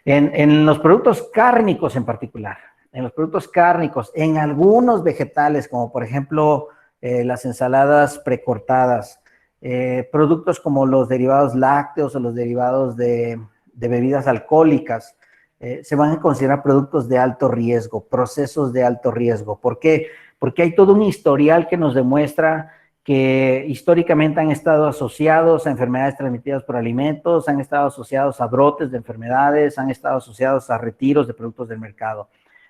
Speaker 4: En los productos cárnicos en particular, en algunos vegetales, como por ejemplo las ensaladas precortadas, productos como los derivados lácteos o los derivados de bebidas alcohólicas, se van a considerar productos de alto riesgo, procesos de alto riesgo. ¿Por qué? Porque hay todo un historial que nos demuestra que históricamente han estado asociados a enfermedades transmitidas por alimentos, han estado asociados a brotes de enfermedades, han estado asociados a retiros de productos del mercado.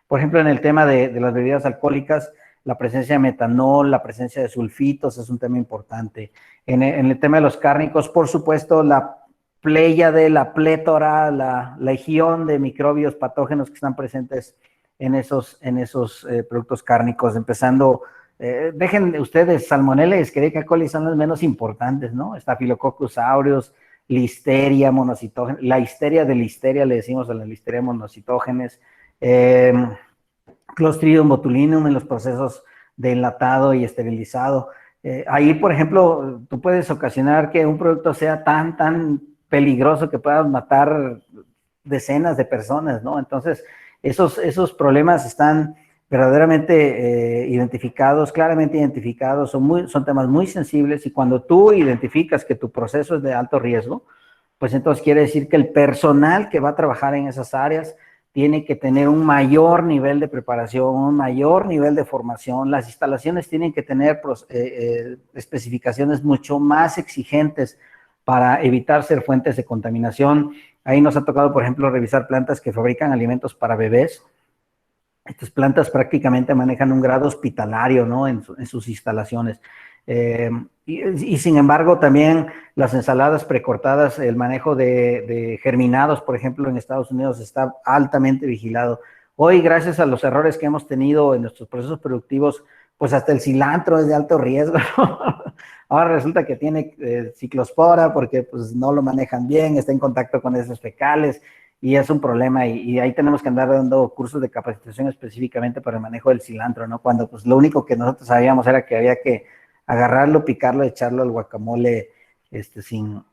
Speaker 4: Por ejemplo, en el tema de las bebidas alcohólicas, la presencia de metanol, la presencia de sulfitos es un tema importante. En el tema de los cárnicos, por supuesto, la pléyade, la plétora, la legión de microbios patógenos que están presentes en esos productos cárnicos, empezando dejen ustedes, Salmonella y Escherichia coli son las menos importantes, ¿no? Staphylococcus aureus, Listeria monocitógenes, la histeria de Listeria, le decimos a la Listeria monocitógenes, Clostridium botulinum en los procesos de enlatado y esterilizado. Ahí, por ejemplo, tú puedes ocasionar que un producto sea tan peligroso que pueda matar decenas de personas, ¿no? Entonces, esos problemas están verdaderamente identificados, claramente identificados, son temas muy sensibles, y cuando tú identificas que tu proceso es de alto riesgo, pues entonces quiere decir que el personal que va a trabajar en esas áreas tiene que tener un mayor nivel de preparación, un mayor nivel de formación. Las instalaciones tienen que tener especificaciones mucho más exigentes para evitar ser fuentes de contaminación. Ahí nos ha tocado, por ejemplo, revisar plantas que fabrican alimentos para bebés. Estas plantas prácticamente manejan un grado hospitalario, ¿no? En sus instalaciones. Y sin embargo, también las ensaladas precortadas, el manejo de germinados, por ejemplo, en Estados Unidos está altamente vigilado. Hoy, gracias a los errores que hemos tenido en nuestros procesos productivos, pues hasta el cilantro es de alto riesgo, ¿no? Ahora resulta que tiene ciclospora porque pues no lo manejan bien, está en contacto con heces fecales, y es un problema, y ahí tenemos que andar dando cursos de capacitación específicamente para el manejo del cilantro, ¿no? Cuando pues lo único que nosotros sabíamos era que había que agarrarlo, picarlo, echarlo al guacamole sin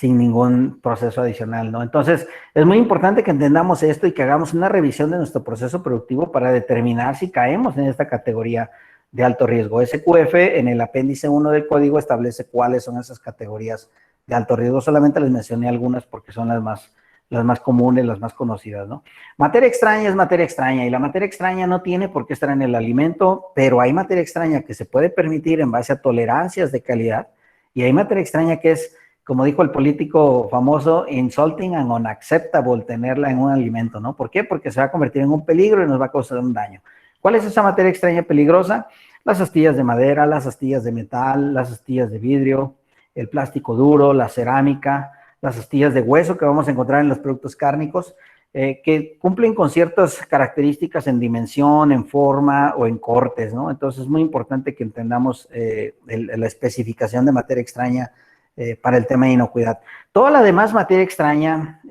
Speaker 4: ningún proceso adicional, ¿no? Entonces, es muy importante que entendamos esto y que hagamos una revisión de nuestro proceso productivo para determinar si caemos en esta categoría de alto riesgo. SQF, en el apéndice 1 del código, establece cuáles son esas categorías de alto riesgo. Solamente les mencioné algunas porque son las más comunes, las más conocidas, ¿no? Materia extraña es materia extraña, y la materia extraña no tiene por qué estar en el alimento, pero hay materia extraña que se puede permitir en base a tolerancias de calidad, y hay materia extraña que es, como dijo el político famoso, insulting and unacceptable tenerla en un alimento, ¿no? ¿Por qué? Porque se va a convertir en un peligro y nos va a causar un daño. ¿Cuál es esa materia extraña peligrosa? Las astillas de madera, las astillas de metal, las astillas de vidrio, el plástico duro, la cerámica, las astillas de hueso que vamos a encontrar en los productos cárnicos, que cumplen con ciertas características en dimensión, en forma o en cortes, ¿no? Entonces es muy importante que entendamos la especificación de materia extraña para el tema de inocuidad. Toda la demás materia extraña,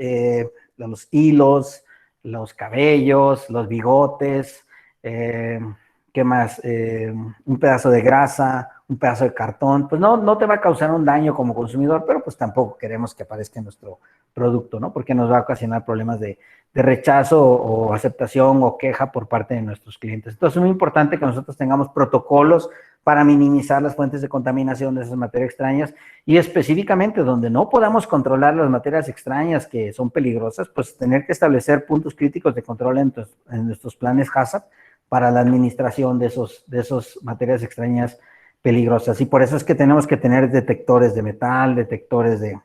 Speaker 4: los hilos, los cabellos, los bigotes, ¿qué más? Un pedazo de grasa, un pedazo de cartón, pues no te va a causar un daño como consumidor, pero pues tampoco queremos que aparezca en nuestro producto, ¿no? Porque nos va a ocasionar problemas de rechazo o aceptación o queja por parte de nuestros clientes. Entonces es muy importante que nosotros tengamos protocolos para minimizar las fuentes de contaminación de esas materias extrañas, y específicamente donde no podamos controlar las materias extrañas que son peligrosas, pues tener que establecer puntos críticos de control en nuestros planes HACCP para la administración de esos materias extrañas peligrosas. Y por eso es que tenemos que tener detectores de metal, detectores de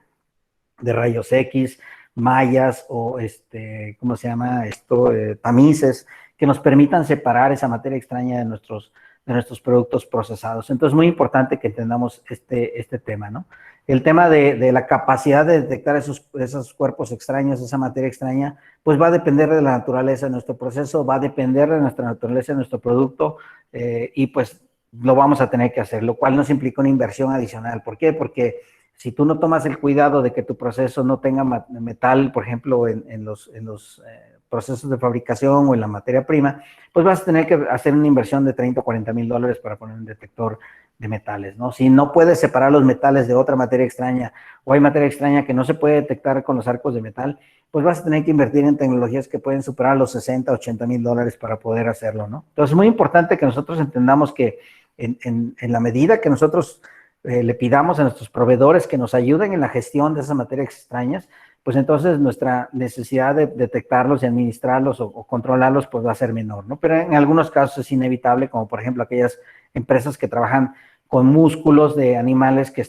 Speaker 4: rayos X, mallas o ¿cómo se llama esto? Tamices que nos permitan separar esa materia extraña de nuestros productos procesados. Entonces es muy importante que entendamos este tema, ¿no? El tema de la capacidad de detectar esos cuerpos extraños, esa materia extraña, pues va a depender de la naturaleza de nuestro proceso, va a depender de nuestra naturaleza de nuestro producto, y pues lo vamos a tener que hacer, lo cual nos implica una inversión adicional. ¿Por qué? Porque si tú no tomas el cuidado de que tu proceso no tenga metal, por ejemplo, en los procesos de fabricación o en la materia prima, pues vas a tener que hacer una inversión de 30 o 40 mil dólares para poner un detector de metales, ¿no? Si no puedes separar los metales de otra materia extraña, o hay materia extraña que no se puede detectar con los arcos de metal, pues vas a tener que invertir en tecnologías que pueden superar los 60, 80 mil dólares para poder hacerlo, ¿no? Entonces es muy importante que nosotros entendamos que en la medida que nosotros le pidamos a nuestros proveedores que nos ayuden en la gestión de esas materias extrañas, pues entonces nuestra necesidad de detectarlos y administrarlos o controlarlos pues va a ser menor, ¿no? Pero en algunos casos es inevitable, como por ejemplo aquellas empresas que trabajan con músculos de animales que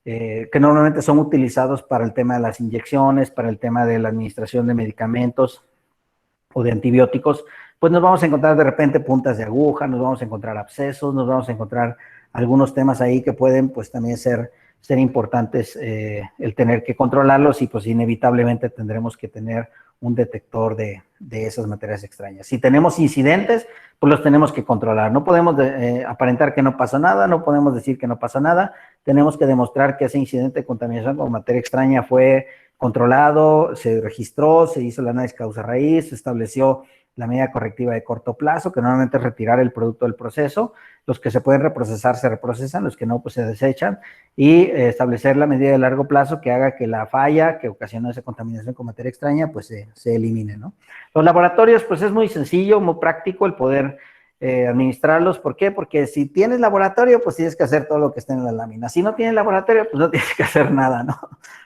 Speaker 4: que normalmente son utilizados para el tema de las inyecciones, para el tema de la administración de medicamentos o de antibióticos, pues nos vamos a encontrar de repente puntas de aguja, nos vamos a encontrar abscesos, nos vamos a encontrar algunos temas ahí que pueden pues también ser importantes el tener que controlarlos, y pues inevitablemente tendremos que tener un detector de esas materias extrañas. Si tenemos incidentes, pues los tenemos que controlar. No podemos aparentar que no pasa nada, no podemos decir que no pasa nada. Tenemos que demostrar que ese incidente de contaminación con materia extraña fue controlado, se registró, se hizo el análisis causa-raíz, se estableció la medida correctiva de corto plazo, que normalmente es retirar el producto del proceso. Los que se pueden reprocesar se reprocesan, los que no, pues se desechan, y establecer la medida de largo plazo que haga que la falla que ocasionó esa contaminación con materia extraña, pues se elimine, ¿no? Los laboratorios, pues es muy sencillo, muy práctico el poder administrarlos. ¿Por qué? Porque si tienes laboratorio, pues tienes que hacer todo lo que esté en la lámina. Si no tienes laboratorio, pues no tienes que hacer nada, ¿no?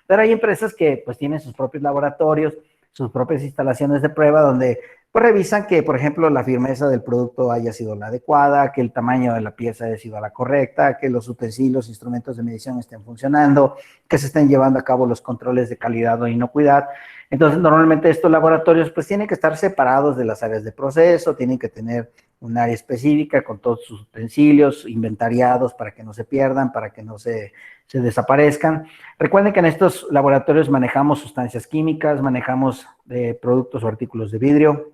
Speaker 4: Pero hay empresas que pues tienen sus propios laboratorios, sus propias instalaciones de prueba, donde pues revisan que, por ejemplo, la firmeza del producto haya sido la adecuada, que el tamaño de la pieza haya sido la correcta, que los utensilios, instrumentos de medición estén funcionando, que se estén llevando a cabo los controles de calidad o inocuidad. Entonces, normalmente estos laboratorios pues tienen que estar separados de las áreas de proceso, tienen que tener un área específica con todos sus utensilios inventariados para que no se pierdan, para que no se desaparezcan. Recuerden que en estos laboratorios manejamos sustancias químicas, manejamos productos o artículos de vidrio,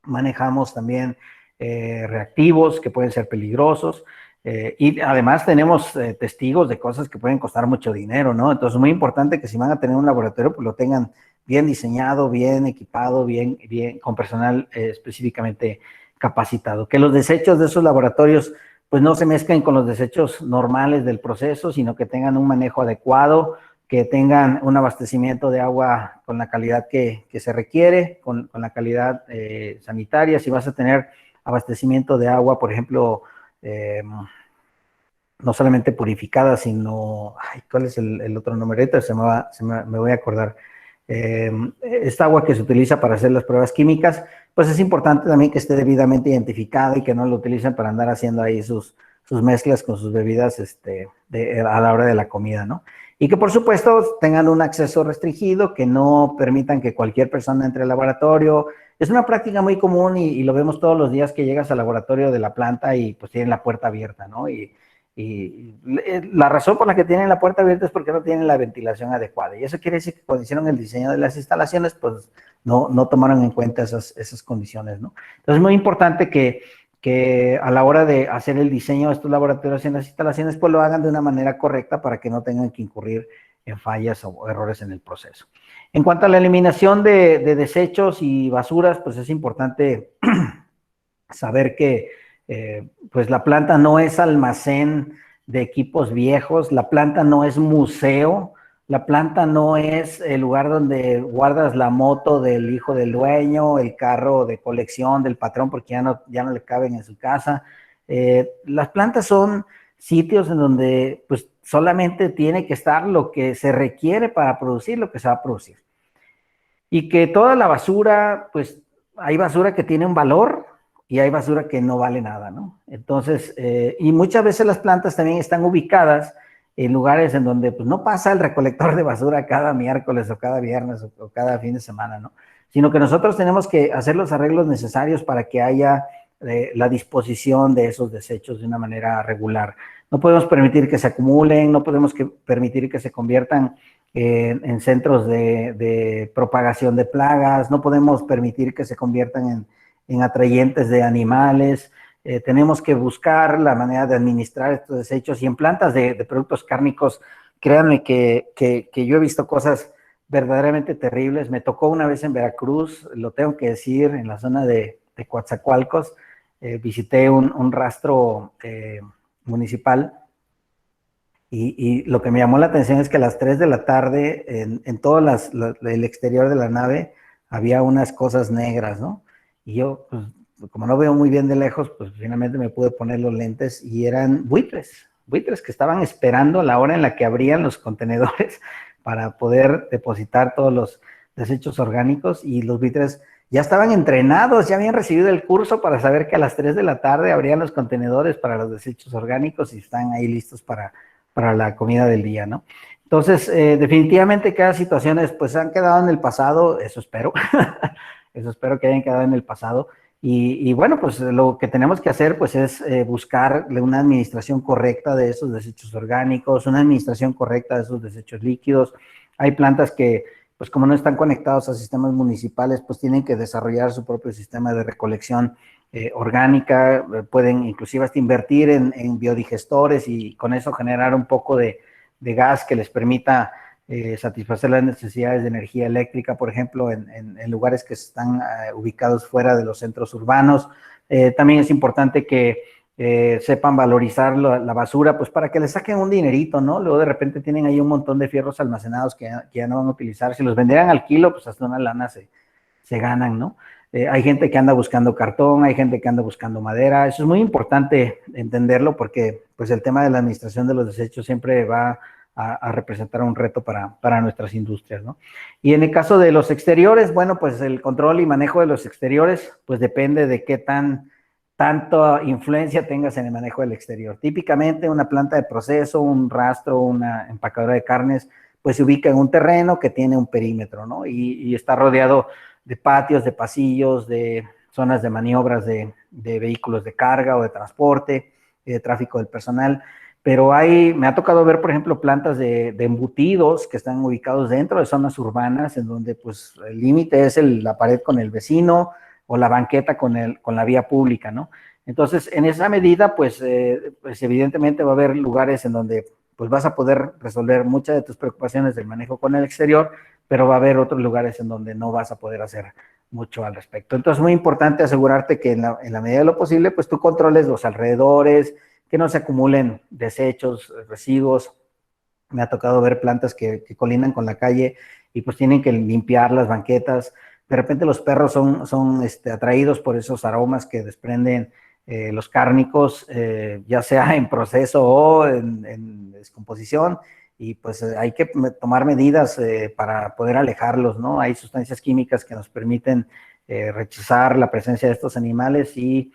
Speaker 4: manejamos también reactivos que pueden ser peligrosos, y además tenemos testigos de cosas que pueden costar mucho dinero, ¿no? Entonces es muy importante que si van a tener un laboratorio, pues lo tengan bien diseñado, bien equipado, bien con personal específicamente capacitado. Que los desechos de esos laboratorios pues no se mezclen con los desechos normales del proceso, sino que tengan un manejo adecuado, que tengan un abastecimiento de agua con la calidad que se requiere, con la calidad sanitaria. Si vas a tener abastecimiento de agua, por ejemplo, no solamente purificada, sino, ¿cuál es el otro nombre? Ahorita me voy a acordar. Esta agua que se utiliza para hacer las pruebas químicas, pues es importante también que esté debidamente identificada y que no lo utilicen para andar haciendo ahí sus mezclas con sus bebidas a la hora de la comida, ¿no? Y que por supuesto tengan un acceso restringido, que no permitan que cualquier persona entre al laboratorio. Es una práctica muy común y lo vemos todos los días que llegas al laboratorio de la planta y pues tienen la puerta abierta, ¿no? Y la razón por la que tienen la puerta abierta es porque no tienen la ventilación adecuada. Y eso quiere decir que cuando hicieron el diseño de las instalaciones, pues no tomaron en cuenta esas condiciones, ¿no? Entonces es muy importante que a la hora de hacer el diseño de estos laboratorios en las instalaciones, pues lo hagan de una manera correcta para que no tengan que incurrir en fallas o errores en el proceso. En cuanto a la eliminación de desechos y basuras, pues es importante saber que pues la planta no es almacén de equipos viejos, la planta no es museo, la planta no es el lugar donde guardas la moto del hijo del dueño, el carro de colección del patrón porque ya no le caben en su casa. Las plantas son sitios en donde pues solamente tiene que estar lo que se requiere para producir lo que se va a producir. Y que toda la basura, pues hay basura que tiene un valor y hay basura que no vale nada, ¿no? Entonces, y muchas veces las plantas también están ubicadas en lugares en donde pues no pasa el recolector de basura cada miércoles o cada viernes o cada fin de semana, ¿no? Sino que nosotros tenemos que hacer los arreglos necesarios para que haya la disposición de esos desechos de una manera regular. No podemos permitir que se acumulen, no podemos permitir que se conviertan en centros de propagación de plagas, no podemos permitir que se conviertan en atrayentes de animales. Tenemos que buscar la manera de administrar estos desechos y en plantas de productos cárnicos, créanme que yo he visto cosas verdaderamente terribles. Me tocó una vez en Veracruz, lo tengo que decir, en la zona de Coatzacoalcos, visité un rastro municipal y lo que me llamó la atención es que a las 3 de la tarde en todo el exterior de la nave había unas cosas negras, ¿no? Y yo, pues, como no veo muy bien de lejos, pues finalmente me pude poner los lentes y eran buitres que estaban esperando la hora en la que abrían los contenedores para poder depositar todos los desechos orgánicos, y los buitres ya estaban entrenados, ya habían recibido el curso para saber que a las 3 de la tarde abrían los contenedores para los desechos orgánicos y están ahí listos para la comida del día, ¿no? Entonces, definitivamente cada situaciones pues han quedado en el pasado, eso espero, eso espero que hayan quedado en el pasado. Y bueno, pues lo que tenemos que hacer pues es buscar una administración correcta de esos desechos orgánicos, una administración correcta de esos desechos líquidos. Hay plantas que pues como no están conectados a sistemas municipales, pues tienen que desarrollar su propio sistema de recolección orgánica, pueden inclusive hasta invertir en biodigestores y con eso generar un poco de gas que les permita satisfacer las necesidades de energía eléctrica, por ejemplo, en lugares que están ubicados fuera de los centros urbanos. También es importante que sepan valorizar la basura, pues para que le saquen un dinerito, ¿no? Luego de repente tienen ahí un montón de fierros almacenados que ya no van a utilizar. Si los vendieran al kilo, pues hasta una lana se ganan, ¿no? Hay gente que anda buscando cartón, hay gente que anda buscando madera. Eso es muy importante entenderlo porque pues el tema de la administración de los desechos siempre va a representar un reto para nuestras industrias, ¿no? Y en el caso de los exteriores, bueno, pues el control y manejo de los exteriores, pues depende de qué tanta influencia tengas en el manejo del exterior. Típicamente una planta de proceso, un rastro, una empacadora de carnes, pues se ubica en un terreno que tiene un perímetro, ¿no? Y está rodeado de patios, de pasillos, de zonas de maniobras de vehículos de carga o de transporte, de tráfico del personal. Pero me ha tocado ver, por ejemplo, plantas de embutidos que están ubicados dentro de zonas urbanas en donde pues el límite es la pared con el vecino o la banqueta con la vía pública, ¿no? Entonces, en esa medida, pues evidentemente va a haber lugares en donde pues vas a poder resolver muchas de tus preocupaciones del manejo con el exterior, pero va a haber otros lugares en donde no vas a poder hacer mucho al respecto. Entonces, es muy importante asegurarte que en la medida de lo posible, pues tú controles los alrededores, que no se acumulen desechos, residuos. Me ha tocado ver plantas que colindan con la calle y pues tienen que limpiar las banquetas. De repente los perros son atraídos por esos aromas que desprenden los cárnicos, ya sea en proceso o en descomposición, y pues hay que tomar medidas para poder alejarlos, ¿no? Hay sustancias químicas que nos permiten rechazar la presencia de estos animales y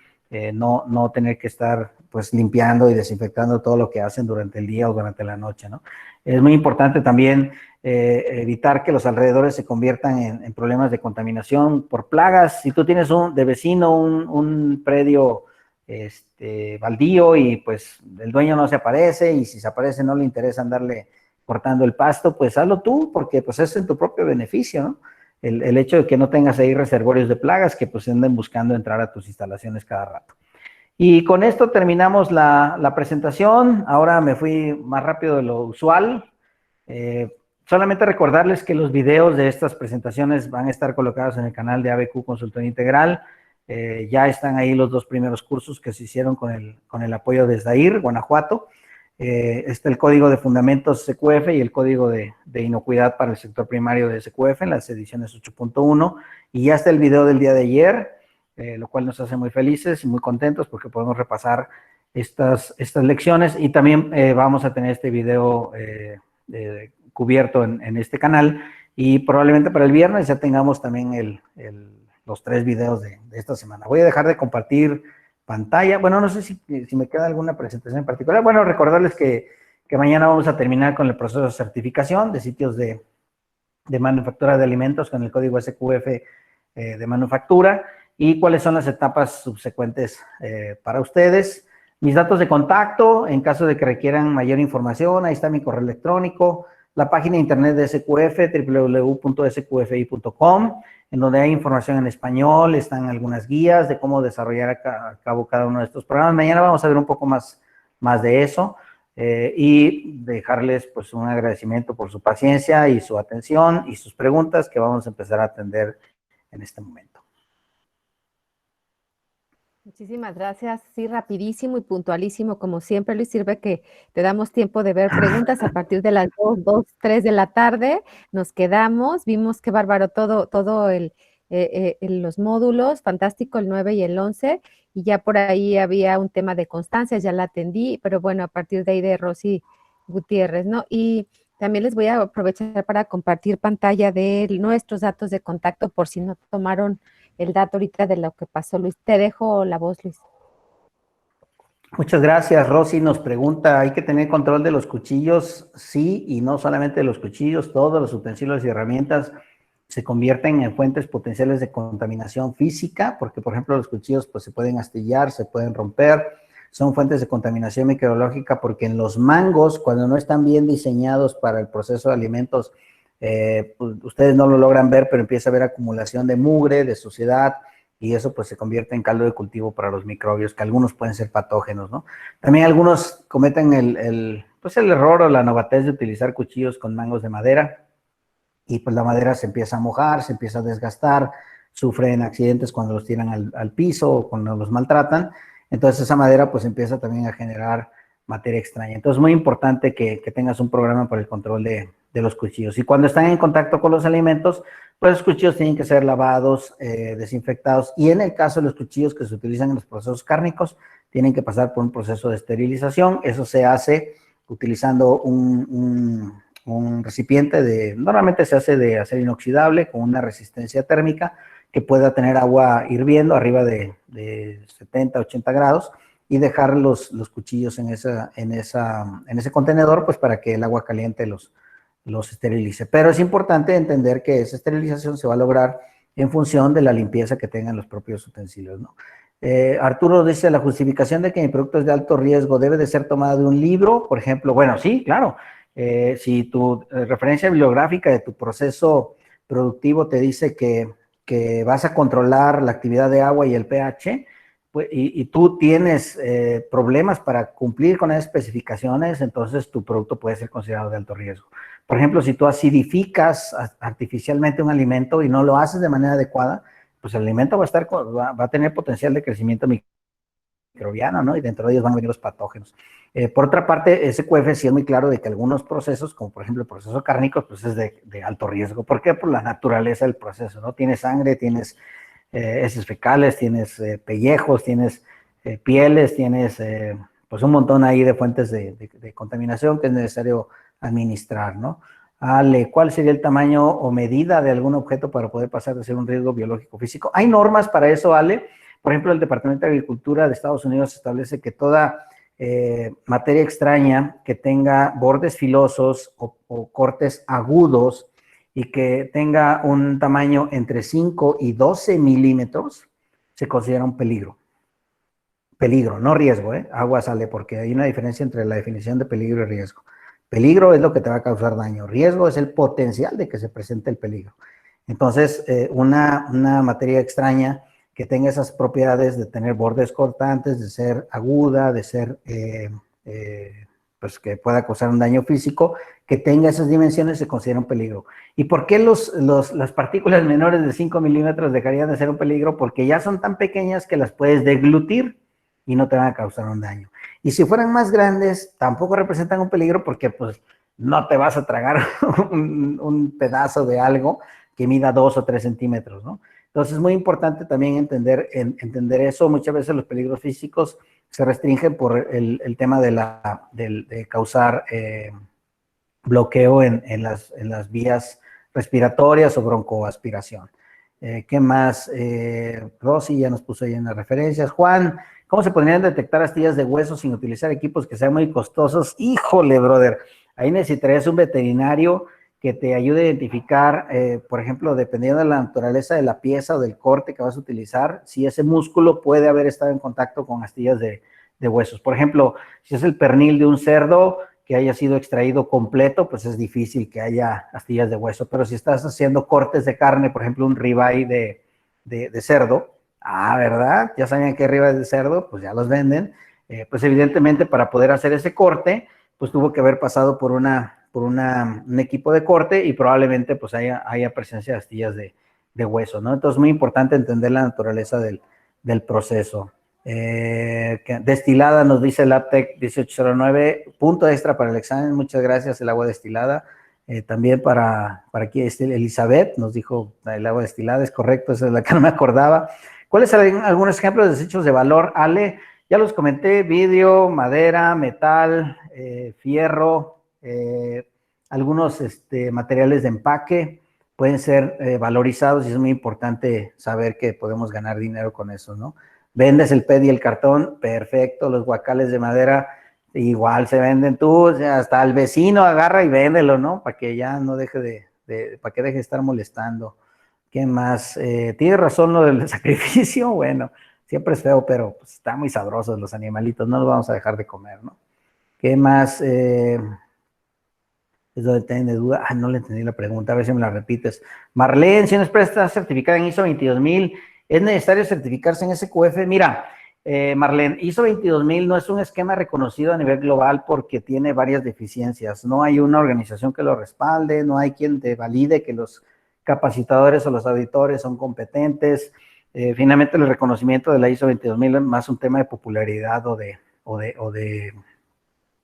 Speaker 4: no tener que estar pues limpiando y desinfectando todo lo que hacen durante el día o durante la noche, ¿no? Es muy importante también evitar que los alrededores se conviertan en problemas de contaminación por plagas. Si tú tienes de vecino un predio baldío y pues el dueño no se aparece, y si se aparece no le interesa andarle cortando el pasto, pues hazlo tú, porque pues es en tu propio beneficio, ¿no? El hecho de que no tengas ahí reservorios de plagas que pues anden buscando entrar a tus instalaciones cada rato. Y con esto terminamos la presentación. Ahora me fui más rápido de lo usual. Solamente recordarles que los videos de estas presentaciones van a estar colocados en el canal de ABQ Consultoría Integral. Ya están ahí los 2 primeros cursos que se hicieron con el apoyo de SDAIR, Guanajuato. Está el código de fundamentos SQF y el código de inocuidad para el sector primario de SQF en las ediciones 8.1. Y ya está el video del día de ayer, lo cual nos hace muy felices y muy contentos porque podemos repasar estas lecciones, y también vamos a tener este video cubierto en este canal, y probablemente para el viernes ya tengamos también los 3 videos de esta semana. Voy a dejar de compartir pantalla. Bueno, no sé si me queda alguna presentación en particular. Bueno, recordarles que mañana vamos a terminar con el proceso de certificación de sitios de manufactura de alimentos con el código SQF de manufactura, y cuáles son las etapas subsecuentes para ustedes. Mis datos de contacto, en caso de que requieran mayor información, ahí está mi correo electrónico, la página de internet de SQF, www.sqfi.com, en donde hay información en español, están algunas guías de cómo desarrollar a cabo cada uno de estos programas. Mañana vamos a ver un poco más de eso, y dejarles pues un agradecimiento por su paciencia y su atención y sus preguntas, que vamos a empezar a atender en este momento.
Speaker 1: Muchísimas gracias. Sí, rapidísimo y puntualísimo, como siempre, Luis. Sirve que te damos tiempo de ver preguntas a partir de las 2, 3 de la tarde. Nos quedamos, vimos qué bárbaro todo los módulos, fantástico el 9 y el 11, y ya por ahí había un tema de constancia, ya la atendí, pero bueno, a partir de ahí de Rosy Gutiérrez, ¿no? Y también les voy a aprovechar para compartir pantalla de nuestros datos de contacto por si no tomaron el dato ahorita de lo que pasó, Luis. Te dejo la voz, Luis.
Speaker 4: Muchas gracias. Rosy nos pregunta, ¿hay que tener control de los cuchillos? Sí, y no solamente de los cuchillos, todos los utensilios y herramientas se convierten en fuentes potenciales de contaminación física, porque, por ejemplo, los cuchillos pues se pueden astillar, se pueden romper, son fuentes de contaminación microbiológica, porque en los mangos, cuando no están bien diseñados para el proceso de alimentos pues, ustedes no lo logran ver, pero empieza a haber acumulación de mugre, de suciedad, y eso pues se convierte en caldo de cultivo para los microbios, que algunos pueden ser patógenos, ¿no? También algunos cometen pues el error o la novatez de utilizar cuchillos con mangos de madera, y pues la madera se empieza a mojar, se empieza a desgastar, sufren accidentes cuando los tiran al piso o cuando los maltratan. Entonces esa madera pues empieza también a generar materia extraña. Entonces es muy importante que tengas un programa para el control de los cuchillos. Y cuando están en contacto con los alimentos, pues los cuchillos tienen que ser lavados, desinfectados. Y en el caso de los cuchillos que se utilizan en los procesos cárnicos, tienen que pasar por un proceso de esterilización. Eso se hace utilizando un recipiente normalmente se hace de acero inoxidable con una resistencia térmica que pueda tener agua hirviendo arriba de 70, 80 grados y dejar los cuchillos en ese contenedor, pues para que el agua caliente los esterilice. Pero es importante entender que esa esterilización se va a lograr en función de la limpieza que tengan los propios utensilios, ¿no? Arturo dice, la justificación de que mi producto es de alto riesgo debe de ser tomada de un libro, por ejemplo. Bueno, sí, claro. Si tu referencia bibliográfica de tu proceso productivo te dice que vas a controlar la actividad de agua y el pH, pues, y tú tienes problemas para cumplir con esas especificaciones, entonces tu producto puede ser considerado de alto riesgo. Por ejemplo, si tú acidificas artificialmente un alimento y no lo haces de manera adecuada, pues el alimento va a tener potencial de crecimiento microbiano, ¿no? Y dentro de ellos van a venir los patógenos. Por otra parte, SQF sí es muy claro de que algunos procesos, como por ejemplo el proceso cárnico, pues es de alto riesgo. ¿Por qué? Por la naturaleza del proceso, ¿no? Tienes sangre, tienes heces fecales, tienes pellejos, tienes pieles, tienes pues un montón ahí de fuentes de contaminación que es necesario administrar, ¿no? Ale, ¿cuál sería el tamaño o medida de algún objeto para poder pasar de ser un riesgo biológico físico? Hay normas para eso, Ale. Por ejemplo, el Departamento de Agricultura de Estados Unidos establece que toda materia extraña que tenga bordes filosos o cortes agudos y que tenga un tamaño entre 5 y 12 milímetros, se considera un peligro. Peligro, no riesgo, ¿eh? Aguas, Ale, porque hay una diferencia entre la definición de peligro y riesgo. Peligro es lo que te va a causar daño. Riesgo es el potencial de que se presente el peligro. Entonces, una materia extraña que tenga esas propiedades de tener bordes cortantes, de ser aguda, de ser, pues que pueda causar un daño físico, que tenga esas dimensiones se considera un peligro. ¿Y por qué las partículas menores de 5 milímetros dejarían de ser un peligro? Porque ya son tan pequeñas que las puedes deglutir y no te van a causar un daño. Y si fueran más grandes, tampoco representan un peligro porque pues no te vas a tragar un pedazo de algo que mida 2 o 3 centímetros, ¿no? Entonces es muy importante también entender eso. Muchas veces los peligros físicos se restringen por el tema de causar bloqueo en las vías respiratorias o broncoaspiración. ¿Qué más? Rosy ya nos puso ahí en las referencias. Juan, ¿cómo se podrían detectar astillas de hueso sin utilizar equipos que sean muy costosos? Híjole, brother, ahí necesitarías un veterinario que te ayude a identificar, por ejemplo, dependiendo de la naturaleza de la pieza o del corte que vas a utilizar, si ese músculo puede haber estado en contacto con astillas de huesos. Por ejemplo, si es el pernil de un cerdo que haya sido extraído completo, pues es difícil que haya astillas de hueso. Pero si estás haciendo cortes de carne, por ejemplo, un ribeye de cerdo, ¿verdad? Ya sabían que ribeye de cerdo, pues ya los venden. Pues evidentemente para poder hacer ese corte, pues tuvo que haber pasado por un equipo de corte y probablemente pues haya presencia de astillas de hueso, ¿no? Entonces es muy importante entender la naturaleza del proceso. Destilada, nos dice Labtec 1809, punto extra para el examen, muchas gracias, el agua destilada. También para aquí Elizabeth nos dijo el agua destilada, es correcto, esa es la que no me acordaba. ¿Cuáles son algunos ejemplos de desechos de valor, Ale? Ya los comenté: vidrio, madera, metal, fierro, algunos materiales de empaque pueden ser valorizados y es muy importante saber que podemos ganar dinero con eso, ¿no? Vendes el PET y el cartón, perfecto. Los guacales de madera igual se venden tú, o sea, hasta el vecino agarra y véndelo, ¿no? Para que ya no deje para que deje de estar molestando. ¿Qué más? Tienes razón lo del sacrificio, bueno, siempre es feo, pero pues, están muy sabrosos los animalitos, no los vamos a dejar de comer, ¿no? ¿Qué más? es donde tiene duda. No le entendí la pregunta, a ver si me la repites. Marlene, si una empresa está certificada en ISO 22000, ¿es necesario certificarse en SQF? Mira, Marlene, ISO 22000 no es un esquema reconocido a nivel global porque tiene varias deficiencias. No hay una organización que lo respalde, no hay quien te valide que los capacitadores o los auditores son competentes. Finalmente, el reconocimiento de la ISO 22000 es más un tema de popularidad o de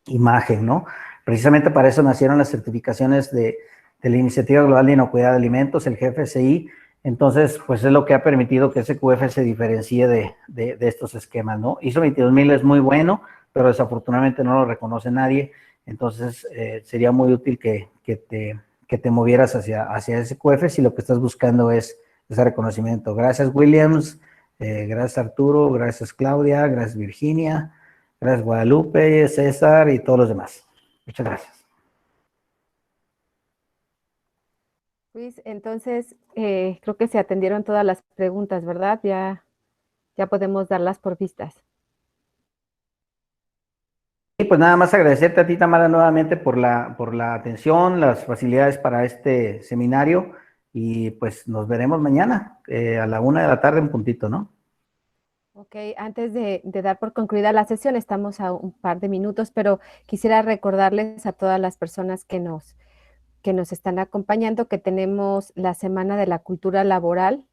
Speaker 4: imagen, ¿no? Precisamente para eso nacieron las certificaciones de la Iniciativa Global de Inocuidad de Alimentos, el GFSI. Entonces, pues es lo que ha permitido que SQF se diferencie de estos esquemas, ¿no? ISO 22000 es muy bueno, pero desafortunadamente no lo reconoce nadie. Entonces, sería muy útil que te movieras hacia SQF si lo que estás buscando es ese reconocimiento. Gracias, Williams. Gracias, Arturo. Gracias, Claudia. Gracias, Virginia. Gracias, Guadalupe, César y todos los demás. Muchas gracias.
Speaker 1: Luis, entonces creo que se atendieron todas las preguntas, ¿verdad? Ya podemos darlas por vistas.
Speaker 4: Y pues nada más agradecerte a ti, Tamara, nuevamente por la atención, las facilidades para este seminario y pues nos veremos mañana a la 1 de la tarde en puntito, ¿no?
Speaker 1: Ok, antes de dar por concluida la sesión, estamos a un par de minutos, pero quisiera recordarles a todas las personas que nos están acompañando que tenemos la Semana de la Cultura Laboral,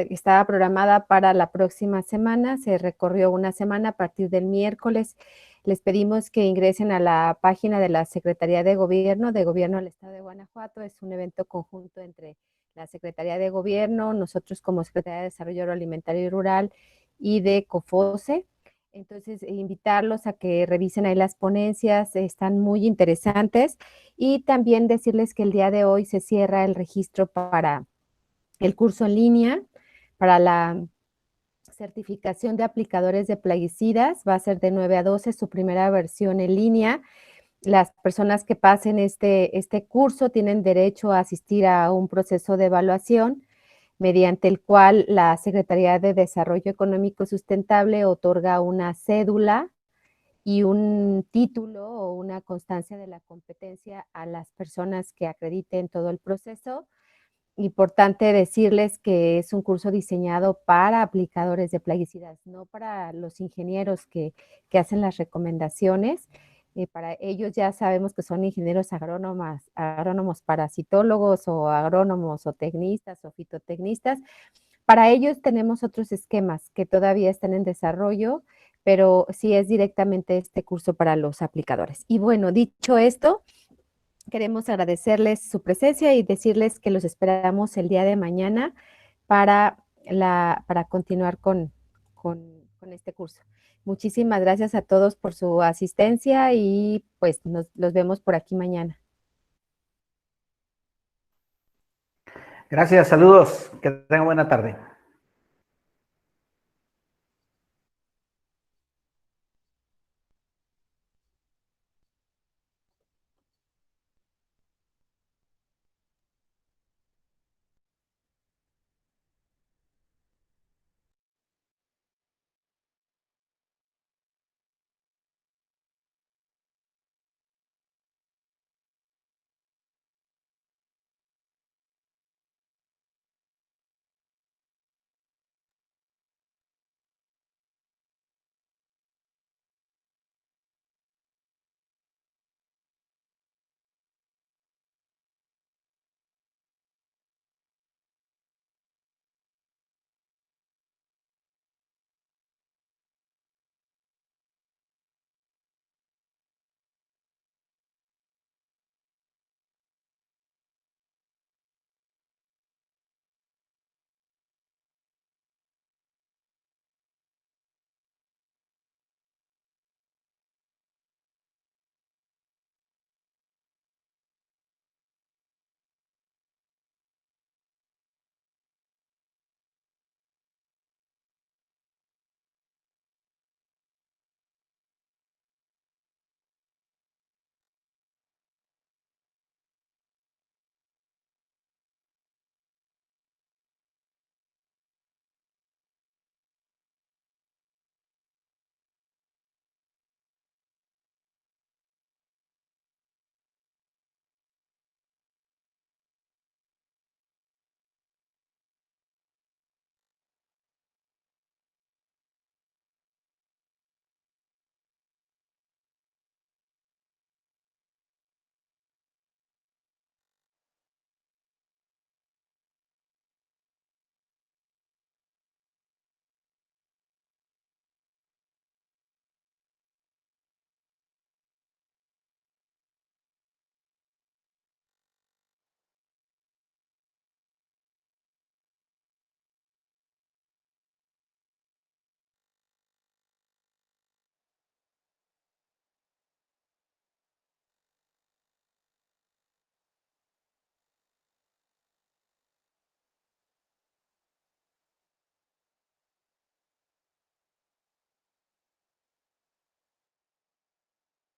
Speaker 1: estaba programada para la próxima semana, se recorrió una semana a partir del miércoles. Les pedimos que ingresen a la página de la Secretaría de Gobierno del Estado de Guanajuato. Es un evento conjunto entre la Secretaría de Gobierno, nosotros como Secretaría de Desarrollo Agroalimentario y Rural y de COFOSE. Entonces, invitarlos a que revisen ahí las ponencias, están muy interesantes. Y también decirles que el día de hoy se cierra el registro para el curso en línea, para la certificación de aplicadores de plaguicidas. Va a ser de 9 a 12, su primera versión en línea. Las personas que pasen este curso tienen derecho a asistir a un proceso de evaluación mediante el cual la Secretaría de Desarrollo Económico Sustentable otorga una cédula y un título o una constancia de la competencia a las personas que acrediten todo el proceso. Importante decirles que es un curso diseñado para aplicadores de plaguicidas, no para los ingenieros que hacen las recomendaciones. Para ellos ya sabemos que son ingenieros agrónomos parasitólogos o agrónomos o tecnistas o fitotecnistas. Para ellos tenemos otros esquemas que todavía están en desarrollo, pero sí es directamente este curso para los aplicadores. Y bueno, dicho esto, queremos agradecerles su presencia y decirles que los esperamos el día de mañana para continuar con este curso. Muchísimas gracias a todos por su asistencia y pues los vemos por aquí mañana.
Speaker 4: Gracias, saludos, que tengan buena tarde.